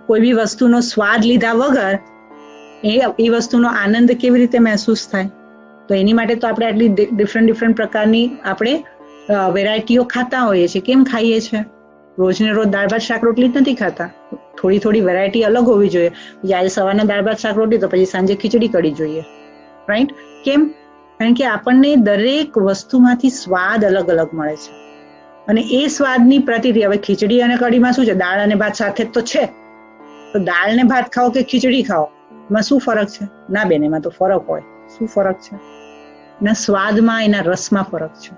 [SPEAKER 1] કોઈ બી વસ્તુનો સ્વાદ લીધા વગર એ વસ્તુનો આનંદ કેવી રીતે મહેસૂસ થાય? તો એની માટે તો આપણે આટલી ડિફરન્ટ પ્રકારની આપણે વેરાયટીઓ ખાતા હોઈએ છીએ. કેમ ખાઈએ છીએ? રોજને રોજ દાળ ભાત શાક રોટલી જ નથી ખાતા. થોડી વેરાયટી અલગ હોવી જોઈએ. આજે સવારના દાળ ભાત શાક રોટલી, તો પછી સાંજે ખીચડી કઢી જોઈએ, રાઈટ? કેમ? કારણ કે આપણને દરેક વસ્તુમાંથી સ્વાદ અલગ અલગ મળે છે અને એ સ્વાદની પ્રતિક્રિયા. હવે ખીચડી અને કઢીમાં શું છે? દાળ અને ભાત સાથે જ તો છે. તો દાળ ને ભાત ખાઓ કે ખીચડી ખાઓ, એમાં શું ફરક છે? ના બેન, એમાં તો ફરક હોય. શું ફરક છે? એના સ્વાદમાં, એના રસમાં ફરક છે.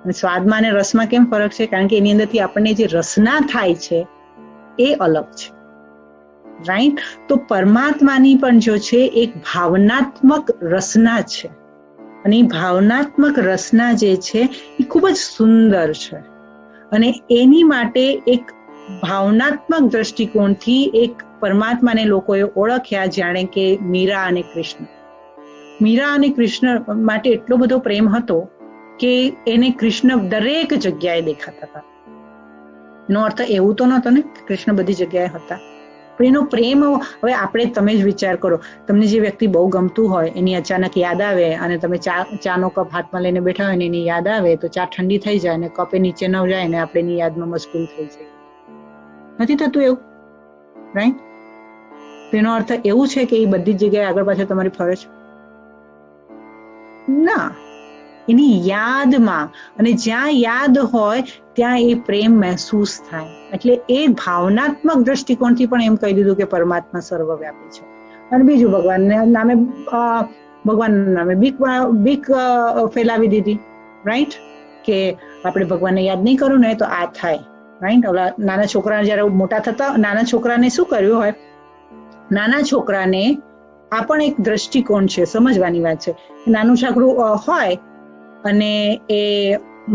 [SPEAKER 1] અને સ્વાદમાં અને રસમાં કેમ ફરક છે? કારણ કે એની અંદરથી આપણને જે રસના થાય છે એ અલગ છે, રાઈટ? તો પરમાત્માની પણ જો છે એક ભાવનાત્મક રસના છે, અને એ ભાવનાત્મક રસના જે છે એ ખૂબ જ સુંદર છે. અને એની માટે એક ભાવનાત્મક દ્રષ્ટિકોણથી એક પરમાત્માને લોકોએ ઓળખ્યા, જાણે કે મીરા અને કૃષ્ણ. મીરા અને કૃષ્ણ માટે એટલો બધો પ્રેમ હતો કે એને કૃષ્ણ દરેક જગ્યાએ દેખાતા હતા. એનો અર્થ એવું તો નહોતો ને કૃષ્ણ બધી જગ્યાએ હતા, પણ એનો પ્રેમ. હવે આપણે, તમે જ વિચાર કરો, તમને જે વ્યક્તિ બહુ ગમતું હોય એની અચાનક યાદ આવે અને તમે ચાનો કપ હાથમાં લઈને બેઠા હોય ને એની યાદ આવે તો ચા ઠંડી થઈ જાય ને કપે નીચે ન જાય ને આપણે એની યાદમાં મશગુલ થઈ જાય. નથી થતું એવું, રાઈટ? તેનો અર્થ એવું છે કે એ બધી જ જગ્યાએ આગળ પાછળ તમારી ફરે છે? ના, એની યાદમાં. અને જ્યાં યાદ હોય ત્યાં એ પ્રેમ મહેસૂસ થાય. એટલે એ ભાવનાત્મક દ્રષ્ટિકોણથી પણ એમ કહી દીધું કે પરમાત્મા સર્વવ્યાપી છે. અને બીજું, ભગવાનના નામે બીક ફેલાવી દીધી, રાઈટ? કે આપણે ભગવાનને યાદ નહીં કરું ને તો આ થાય, રાઈટ? ઓલા નાના છોકરા જયારે મોટા થતા, નાના છોકરાને શું કર્યું હોય? નાના છોકરાને આ પણ એક દ્રષ્ટિકોણ છે, સમજવાની વાત છે. નાનું છોકરું હોય અને એ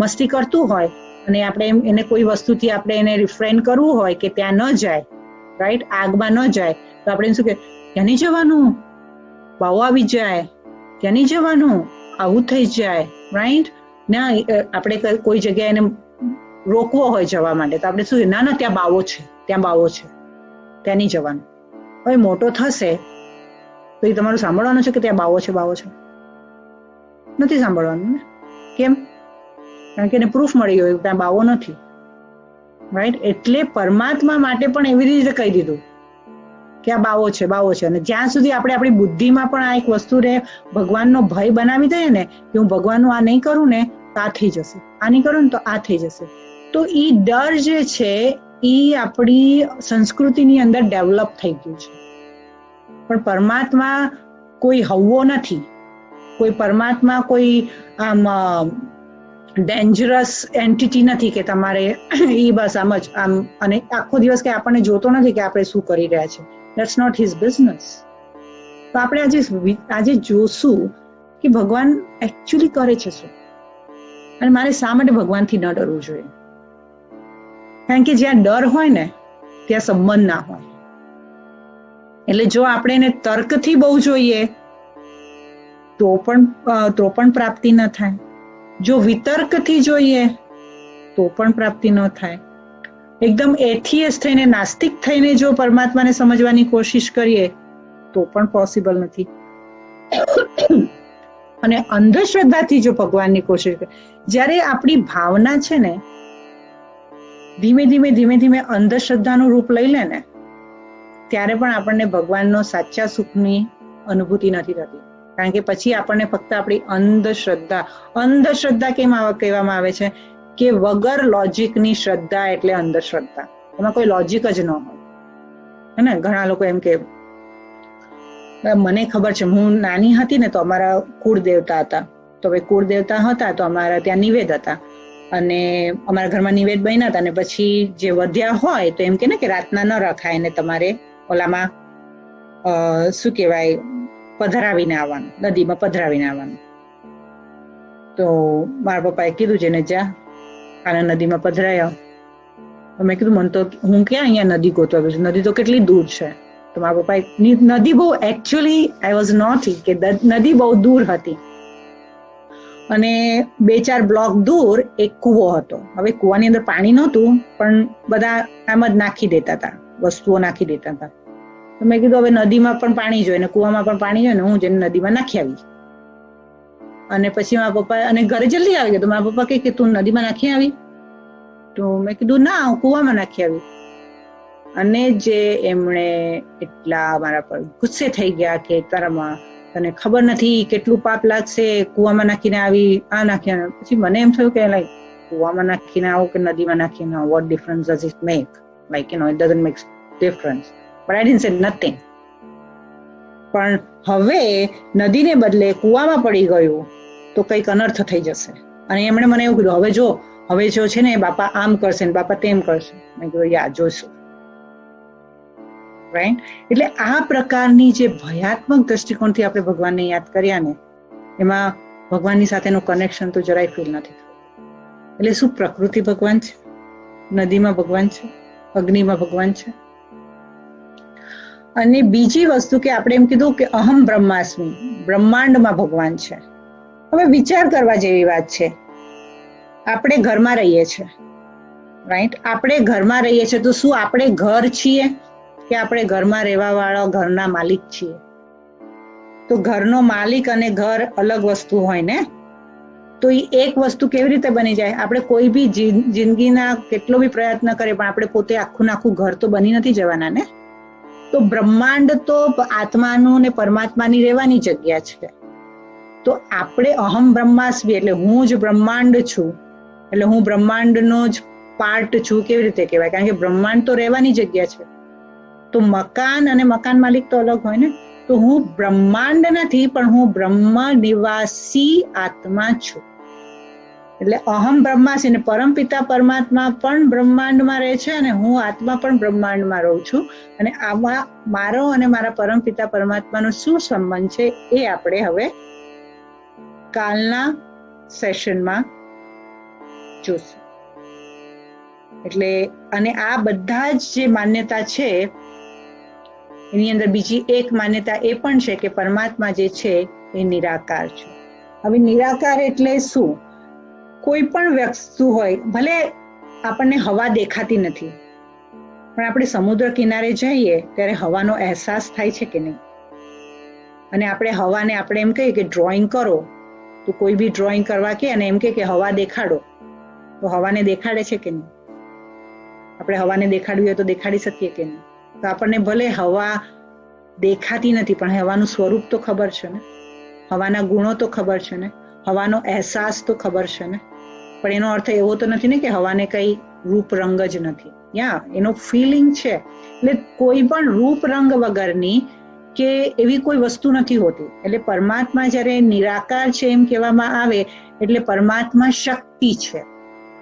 [SPEAKER 1] મસ્તી કરતું હોય અને આપણે એને કોઈ વસ્તુથી આપણે એને રિફ્રેન કરવું હોય કે ત્યાં ન જાય, રાઈટ? આગમાં ન જાય, તો આપણે શું કે, ત્યાં નહીં જવાનું, બાવો આવી જાય, ત્યાં નહીં જવાનું, આવું થઈ જાય, રાઈટ? ના, આપણે કોઈ જગ્યાએ એને રોકવો હોય જવા માટે તો આપણે શું, ના ત્યાં બાવો છે, ત્યાં બાવો છે, ત્યાં નહીં જવાનું. હવે મોટો થશે તો એ તમારું સાંભળવાનું છે કે ત્યાં બાવો છે, બાવો છે? નથી સાંભળવાનું ને. કેમ? કારણ કે એને પ્રૂફ મળી ગયું ત્યાં બાવો નથી, રાઈટ. એટલે પરમાત્મા માટે પણ એવી રીતે કહી દીધું કે આ બાવો છે, બાવો છે. અને જ્યાં સુધી આપણે આપણી બુદ્ધિમાં પણ આ એક વસ્તુને ભગવાનનો ભય બનાવી દઈએ ને કે હું ભગવાનનું આ નહીં કરું ને તો આ થઈ જશે, આ નહીં કરું ને તો આ થઈ જશે, તો એ ડર જે છે એ આપણી સંસ્કૃતિની અંદર ડેવલપ થઈ ગયું છે. પણ પરમાત્મા કોઈ હવવો નથી, કોઈ પરમાત્મા કોઈ આમ ડેન્જરસ એન્ટિટી નથી કે તમારે એ બસ આમ જ આમ અને આખો દિવસ કે આપણને જોતો નથી કે આપણે શું કરી રહ્યા છે. That's not his business. તો આપણે આજે જોશું કે ભગવાન એકચ્યુઅલી કરે છે શું, અને મારે શા માટે ભગવાનથી ન ડરવું જોઈએ. કારણ કે જ્યાં ડર હોય ને ત્યાં સંબંધ ના હોય. એટલે જો આપણે એને તર્કથી બહુ જોઈએ તો પણ પ્રાપ્તિ ન થાય, જો વિતર્કથી જોઈએ તો પણ પ્રાપ્તિ ન થાય. એકદમ એથિયસ્ટ થઈને, નાસ્તિક થઈને જો પરમાત્માને સમજવાની કોશિશ કરીએ તો પણ પોસિબલ નથી. અને અંધશ્રદ્ધાથી જો ભગવાનની કોશિશ કરીએ, જ્યારે આપણી ભાવના છે ને ધીમે ધીમે અંધશ્રદ્ધાનું રૂપ લઈ લે ને ત્યારે પણ આપણને ભગવાનનો સાચા સુખની અનુભૂતિ નથી થતી. કારણ કે પછી આપણને ફક્ત આપણી અંધશ્રદ્ધા કેમ કહેવામાં આવે છે કે વગર લોજિકની શ્રદ્ધા એટલે અંધશ્રદ્ધા. એમાં કોઈ લોજિક જ ન હોય. હે ને, ઘણા લોકો એમ કે મને ખબર છે, હું નાની હતી ને તો અમારા કુળ દેવતા હતા, તો હવે કુળ દેવતા હતા તો અમારા ત્યાં નિવેદ હતા અને અમારા ઘરમાં નિવેદ બન્યા હતા. અને પછી જે વધ્યા હોય તો એમ કે ને કે રાતના ન રખાય ને તમારે ઓલામાં શું કહેવાય પધરાવીને આવવાનું, નદીમાં પધરાવીને આવવાનું. તો મારા પપ્પાએ કીધું છે ને જા આને નદીમાં પધરાયા. મેં કીધું મને તો હું ક્યાં અહીંયા નદી ગોતવા ગયું છું, નદી તો કેટલી દૂર છે. તો મારા પપ્પાએ નદી બહુ એકચ્યુઅલી આઈ વોઝ નોટ કે નદી બહુ દૂર હતી અને 2-4 બ્લોક દૂર એક કૂવો હતો. હવે કૂવાની અંદર પાણી નહોતું પણ બધા આમ જ નાખી દેતા હતા, વસ્તુઓ નાખી દેતા હતા. તો મેં કીધું હવે નદીમાં પણ પાણી જોઈએ ને કૂવામાં પણ પાણી જોઈએ ને હું જઈને નદીમાં નાખી આવી. અને પછી મારા પપ્પા અને ઘરે જલ્દી આવી ગયા. તો મારા પપ્પા કે તું નદીમાં નાખી આવી? તો મેં કીધું ના, હું કૂવામાં નાખી આવી. અને જે એમણે એટલા મારા પર ગુસ્સે થઈ ગયા કે તારામાં તને ખબર નથી કેટલું પાપ લાગશે, કૂવામાં નાખીને આવી, આ નાખીને. પછી મને એમ થયું કે લાઈક કૂવામાં નાખીને આવો કે નદીમાં નાખીને આવો, what difference does it make? Like you know, it doesn't make difference. But I didn't say nothing. પણ હવે નદીને બદલે કૂવામાં પડી ગયું તો કંઈક અનર્થ થઈ જશે. અને એમણે મને એવું કીધું હવે જો છે ને બાપા આમ કરશે ને બાપા તેમ કરશે. મેં કીધું યા જોઈશું. રાઈટ. એટલે આ પ્રકારની જે ભયાત્મક દ્રષ્ટિકોણથી આપણે ભગવાનને યાદ કર્યા ને એમાં ભગવાનની સાથેનું કનેક્શન તો જરાય ફીલ નથી થતું. એટલે શું પ્રકૃતિ ભગવાન છે, નદીમાં ભગવાન છે, અગ્નિમાં ભગવાન છે. અને બીજી વસ્તુ કે આપણે એમ કીધું કે અહમ બ્રહ્માસ્મિ, બ્રહ્માંડમાં ભગવાન છે. હવે વિચાર કરવા જેવી વાત છે. આપણે ઘરમાં રહીએ છીએ, રાઈટ. આપણે ઘરમાં રહીએ છીએ તો શું આપણે ઘર છીએ કે આપણે ઘરમાં રહેવા વાળા ઘરના માલિક છીએ? તો ઘરનો માલિક અને ઘર અલગ વસ્તુ હોય ને. તો એ એક વસ્તુ કેવી રીતે બની જાય? આપણે કોઈ બી જિંદગીના કેટલો બી પ્રયત્ન કરીએ પણ આપણે પોતે આખું ઘર તો બની નથી જવાના ને. તો બ્રહ્માંડ તો આત્માનું ને પરમાત્માની રહેવાની જગ્યા છે. તો આપણે અહમ બ્રહ્માસ્મિ એટલે હું જ બ્રહ્માંડ છું, એટલે હું બ્રહ્માંડનો જ પાર્ટ છું. કેવી રીતે કહેવાય? કારણ કે બ્રહ્માંડ તો રહેવાની જગ્યા છે. તો મકાન અને મકાન માલિક તો અલગ હોય ને. તો હું બ્રહ્માંડ નથી પણ હું બ્રહ્મ નિવાસી આત્મા છું. એટલે અહમ બ્રહ્માસ્મિ ને પરમપિતા પરમાત્મા પણ બ્રહ્માંડમાં રહે છે અને હું આત્મા પણ બ્રહ્માંડમાં રહું છું. અને આમાં મારો અને મારા પરમપિતા પરમાત્માનો શું સંબંધ છે એ આપણે હવે કાલના સેશનમાં જોશું. એટલે અને આ બધા જ જે માન્યતા છે એની અંદર બીજી એક માન્યતા એ પણ છે કે પરમાત્મા જે છે એ નિરાકાર છે. હવે નિરાકાર એટલે શું? કોઈ પણ વસ્તુ હોય, ભલે આપણને હવા દેખાતી નથી પણ આપણે સમુદ્ર કિનારે જઈએ ત્યારે હવાનો અહેસાસ થાય છે કે નહીં? અને આપણે હવાને આપણે એમ કહીએ કે ડ્રોઈંગ કરો તો કોઈ બી ડ્રોઈંગ કરવા કે અને એમ કે હવા દેખાડો તો હવાને દેખાડે છે કે નહીં? આપણે હવાને દેખાડવી હોય તો દેખાડી શકીએ કે નહીં? તો આપણને ભલે હવા દેખાતી નથી પણ હવાનું સ્વરૂપ તો ખબર છે ને, હવાના ગુણો તો ખબર છે ને, હવાનો અહેસાસ તો ખબર છે ને. પણ એનો અર્થ એવો તો નથી ને કે હવાને કઈ રૂપ રંગ જ નથી. એનો ફિલિંગ છે. એટલે કોઈ પણ રૂપ રંગ વગરની કે એવી કોઈ વસ્તુ નથી હોતી. એટલે પરમાત્મા જ્યારે નિરાકાર છે એમ કહેવામાં આવે એટલે પરમાત્મા શક્તિ છે.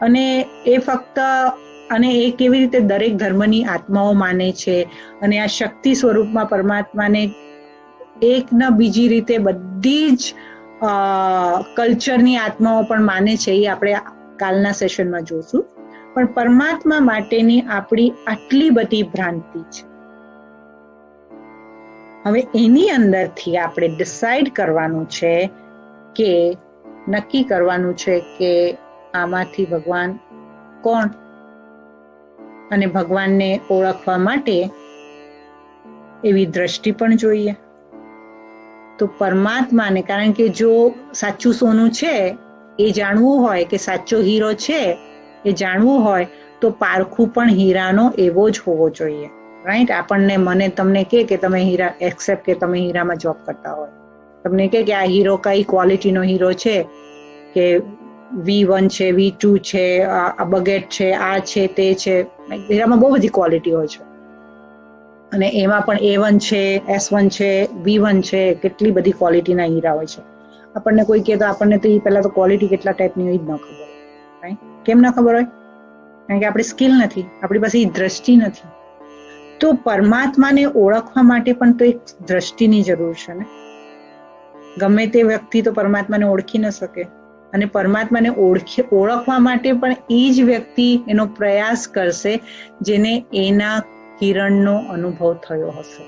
[SPEAKER 1] અને એ ફક્ત અને એ કેવી રીતે દરેક ધર્મની આત્માઓ માને છે અને આ શક્તિ સ્વરૂપમાં પરમાત્માને એક ન બીજી રીતે બધી જ કલ્ચરની આત્માઓ પણ માને છે. એ આપણે કાલના સેશનમાં જોશું. પણ પરમાત્મા માટેની આપણી આટલી બધી ભ્રાંતિ છે. હવે એની અંદરથી આપણે ડિસાઈડ કરવાનું છે કે નક્કી કરવાનું છે કે આમાંથી ભગવાન કોણ, અને ભગવાનને ઓળખવા માટે એવી દ્રષ્ટિ પણ જોઈએ. તો પરમાત્માને, કારણ કે જો સાચું સોનું છે એ જાણવું હોય કે સાચો હીરો છે એ જાણવું હોય તો પારખું પણ હીરાનો એવો જ હોવો જોઈએ. રાઈટ? આપણને મને તમને કે તમે હીરા એક્સેપ્ટ કે તમે હીરામાં જોબ કરતા હોય, તમને કે આ હીરો કઈ ક્વોલિટીનો હીરો છે, કે V1 છે, V2 છે, આ બગેટ છે, આ છે, તે છે. હીરામાં બહુ બધી ક્વોલિટી હોય છે અને એમાં પણ A1 છે, S1 છે, V1 છે, કેટલી બધી ક્વોલિટીના હીરા હોય છે. આપણને કોઈ કહે તો આપણને તો એ પહેલા તો ક્વોલિટી કેટલા ટાઈપની હોય જ ન ખબર હોય. રાઈટ? કેમ ન ખબર હોય? કારણ કે આપણી સ્કિલ નથી, આપણી પાસે એ દ્રષ્ટિ નથી. તો પરમાત્માને ઓળખવા માટે પણ તો એક દ્રષ્ટિની જરૂર છે ને. ગમે તે વ્યક્તિ તો પરમાત્માને ઓળખી ન શકે, અને પરમાત્માને ઓળખવા માટે પણ એ જ વ્યક્તિ એનો પ્રયાસ કરશે જેને એના કિરણનો અનુભવ થયો હશે.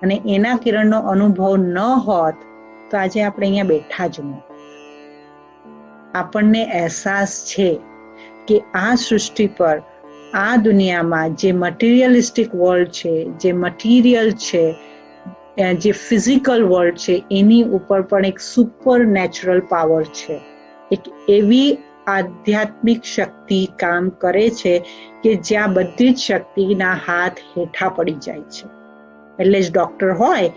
[SPEAKER 1] અને એના કિરણનો અનુભવ ન હોત તો આજે આપણે અહીંયા બેઠા જ ન. આપણને અહેસાસ છે કે આ સૃષ્ટિ પર, આ દુનિયામાં જે મટીરિયલિસ્ટિક વર્લ્ડ છે, જે મટીરિયલ છે, જે ફિઝિકલ વર્લ્ડ છે, એની ઉપર પણ એક સુપર નેચરલ પાવર છે. એક એવી આધ્યાત્મિક શક્તિ કામ કરે છે કે જ્યાં બધી જ શક્તિના હાથ હેઠા પડી જાય છે. એટલે જ ડોક્ટર હોય,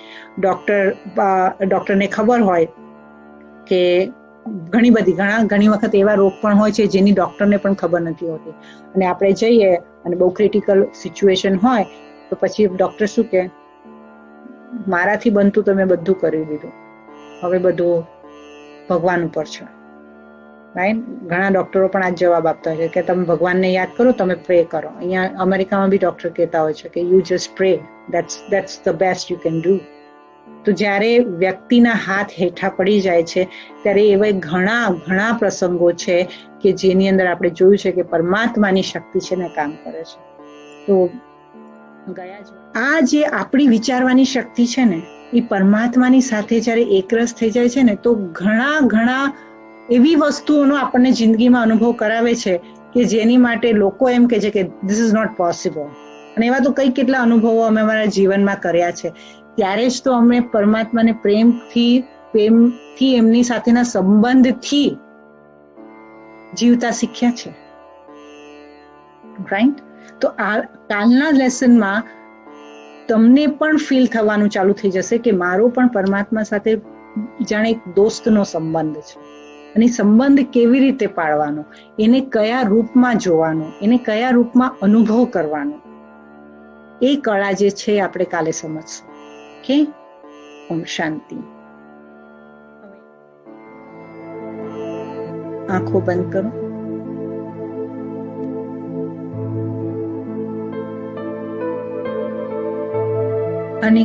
[SPEAKER 1] ડોક્ટરને ખબર હોય કે ઘણી વખત એવા રોગ પણ હોય છે જેની ડોક્ટરને પણ ખબર નથી હોતી, અને આપણે જઈએ અને બહુ ક્રિટિકલ સિચ્યુએશન હોય તો પછી ડોક્ટર શું કે, મારાથી બનતું તો મેં બધું કરી દીધું, હવે બધું ભગવાન ઉપર છે. રાઈટ? ઘણા ડોક્ટરો પણ આ જવાબ આપતા હોય છે કે તમે ભગવાનને યાદ કરો, તમે પ્રે કરો. અહીંયા અમેરિકામાં બી ડોક્ટર કહેતા હોય છે કે you just pre, that's the best you can do. તો જ્યારે વ્યક્તિના હાથ હેઠા પડી જાય છે ત્યારે એવા ઘણા પ્રસંગો છે કે જેની અંદર આપણે જોયું છે કે પરમાત્માની શક્તિ છે ને કામ કરે છે. તો આ જે આપણી વિચારવાની શક્તિ છે ને એ પરમાત્માની સાથે જ્યારે એકરસ થઈ જાય છે ને તો ઘણા એવી વસ્તુઓનો આપણને જિંદગીમાં અનુભવ કરાવે છે કે જેની માટે લોકો એમ કહે છે કે ધીસ ઇઝ નોટ પોસિબલ. અને એવા તો કેટલા અનુભવો અમે અમારા જીવનમાં કર્યા છે. ત્યારે જ તો અમે પરમાત્માને પ્રેમથી એમની સાથેના સંબંધથી જીવતા શીખ્યા છે. રાઈટ? તો આ કાલના લેસનમાં તમને પણ ફીલ થવાનું ચાલુ થઈ જશે કે મારો પણ પરમાત્મા સાથે જાણે એક દોસ્તનો સંબંધ છે. અને સંબંધ કેવી રીતે પાળવાનો, એને કયા રૂપમાં જોવાનો, એને કયા રૂપમાં અનુભવ કરવાનો, એ કળા જે છે આપણે કાલે સમજશું. ઓકે? ઓમ શાંતિ. આંખો બંધ કરો. અને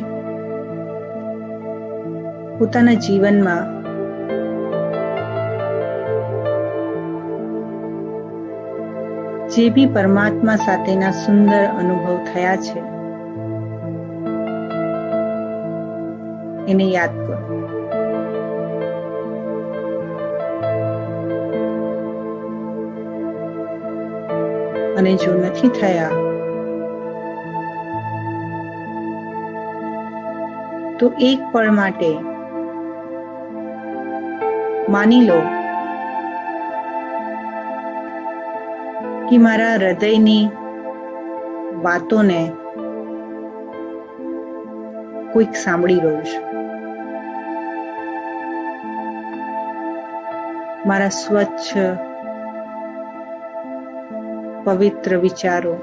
[SPEAKER 1] પોતાના જીવનમાં જે બી પરમાત્મા સાથેના સુંદર અનુભવ થયા છે એને યાદ કરો. અને જો નથી થયા તો એક પળ માટે માની લો કે મારા હૃદયની વાતોને કોઈક સાંભળી રહ્યું છે. મારા સ્વચ્છ પવિત્ર વિચારો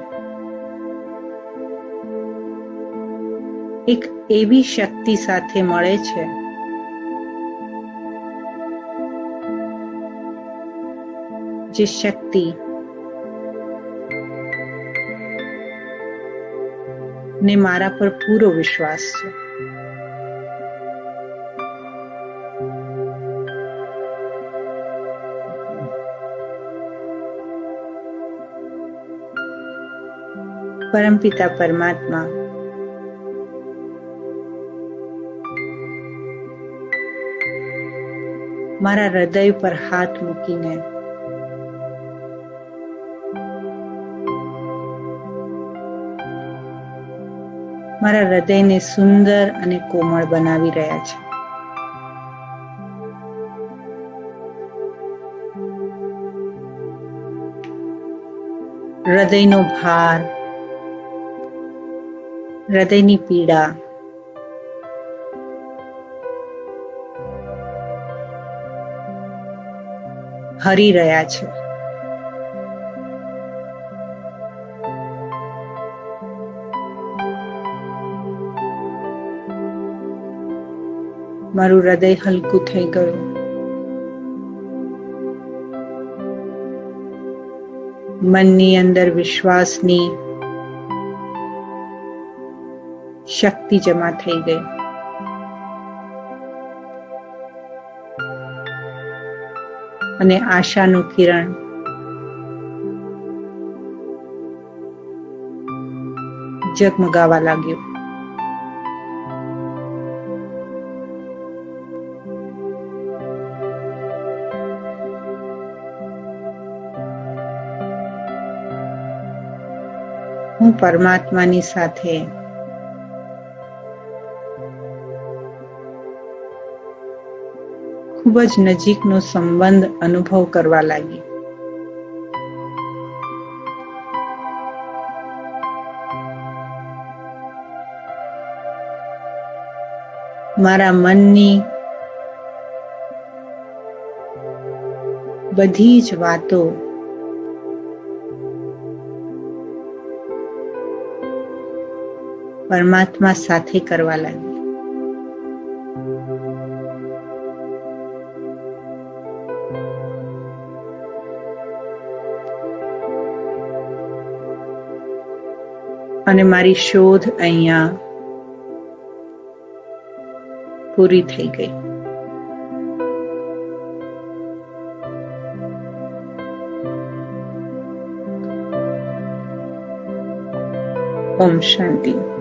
[SPEAKER 1] એક એવી શક્તિ સાથે મળે છે જે શક્તિ ને મારા પર પૂરો વિશ્વાસ છે. પરમપિતા પરમાત્મા મારા હૃદય પર હાથ મૂકીને મારા હૃદયને સુંદર અને કોમળ બનાવી રહ્યા છે. હૃદયનો ભાર, હૃદયની પીડા હરી રહ્યા છે. મારું હૃદય હલકું થઈ ગયું. મનની અંદર વિશ્વાસની શક્તિ જમા થઈ ગઈ. અને આશાનું કિરણ ઝગમગાવા લાગ્યું. હું પરમાત્માની સાથે ખૂબ જ નજીકનો સંબંધ અનુભવ કરવા લાગી. મારા મનની બધી જ વાતો પરમાત્મા સાથે કરવા લાગી. અને મારી શોધ અહીંયા પૂરી થઈ ગઈ. ઓમ શાંતિ.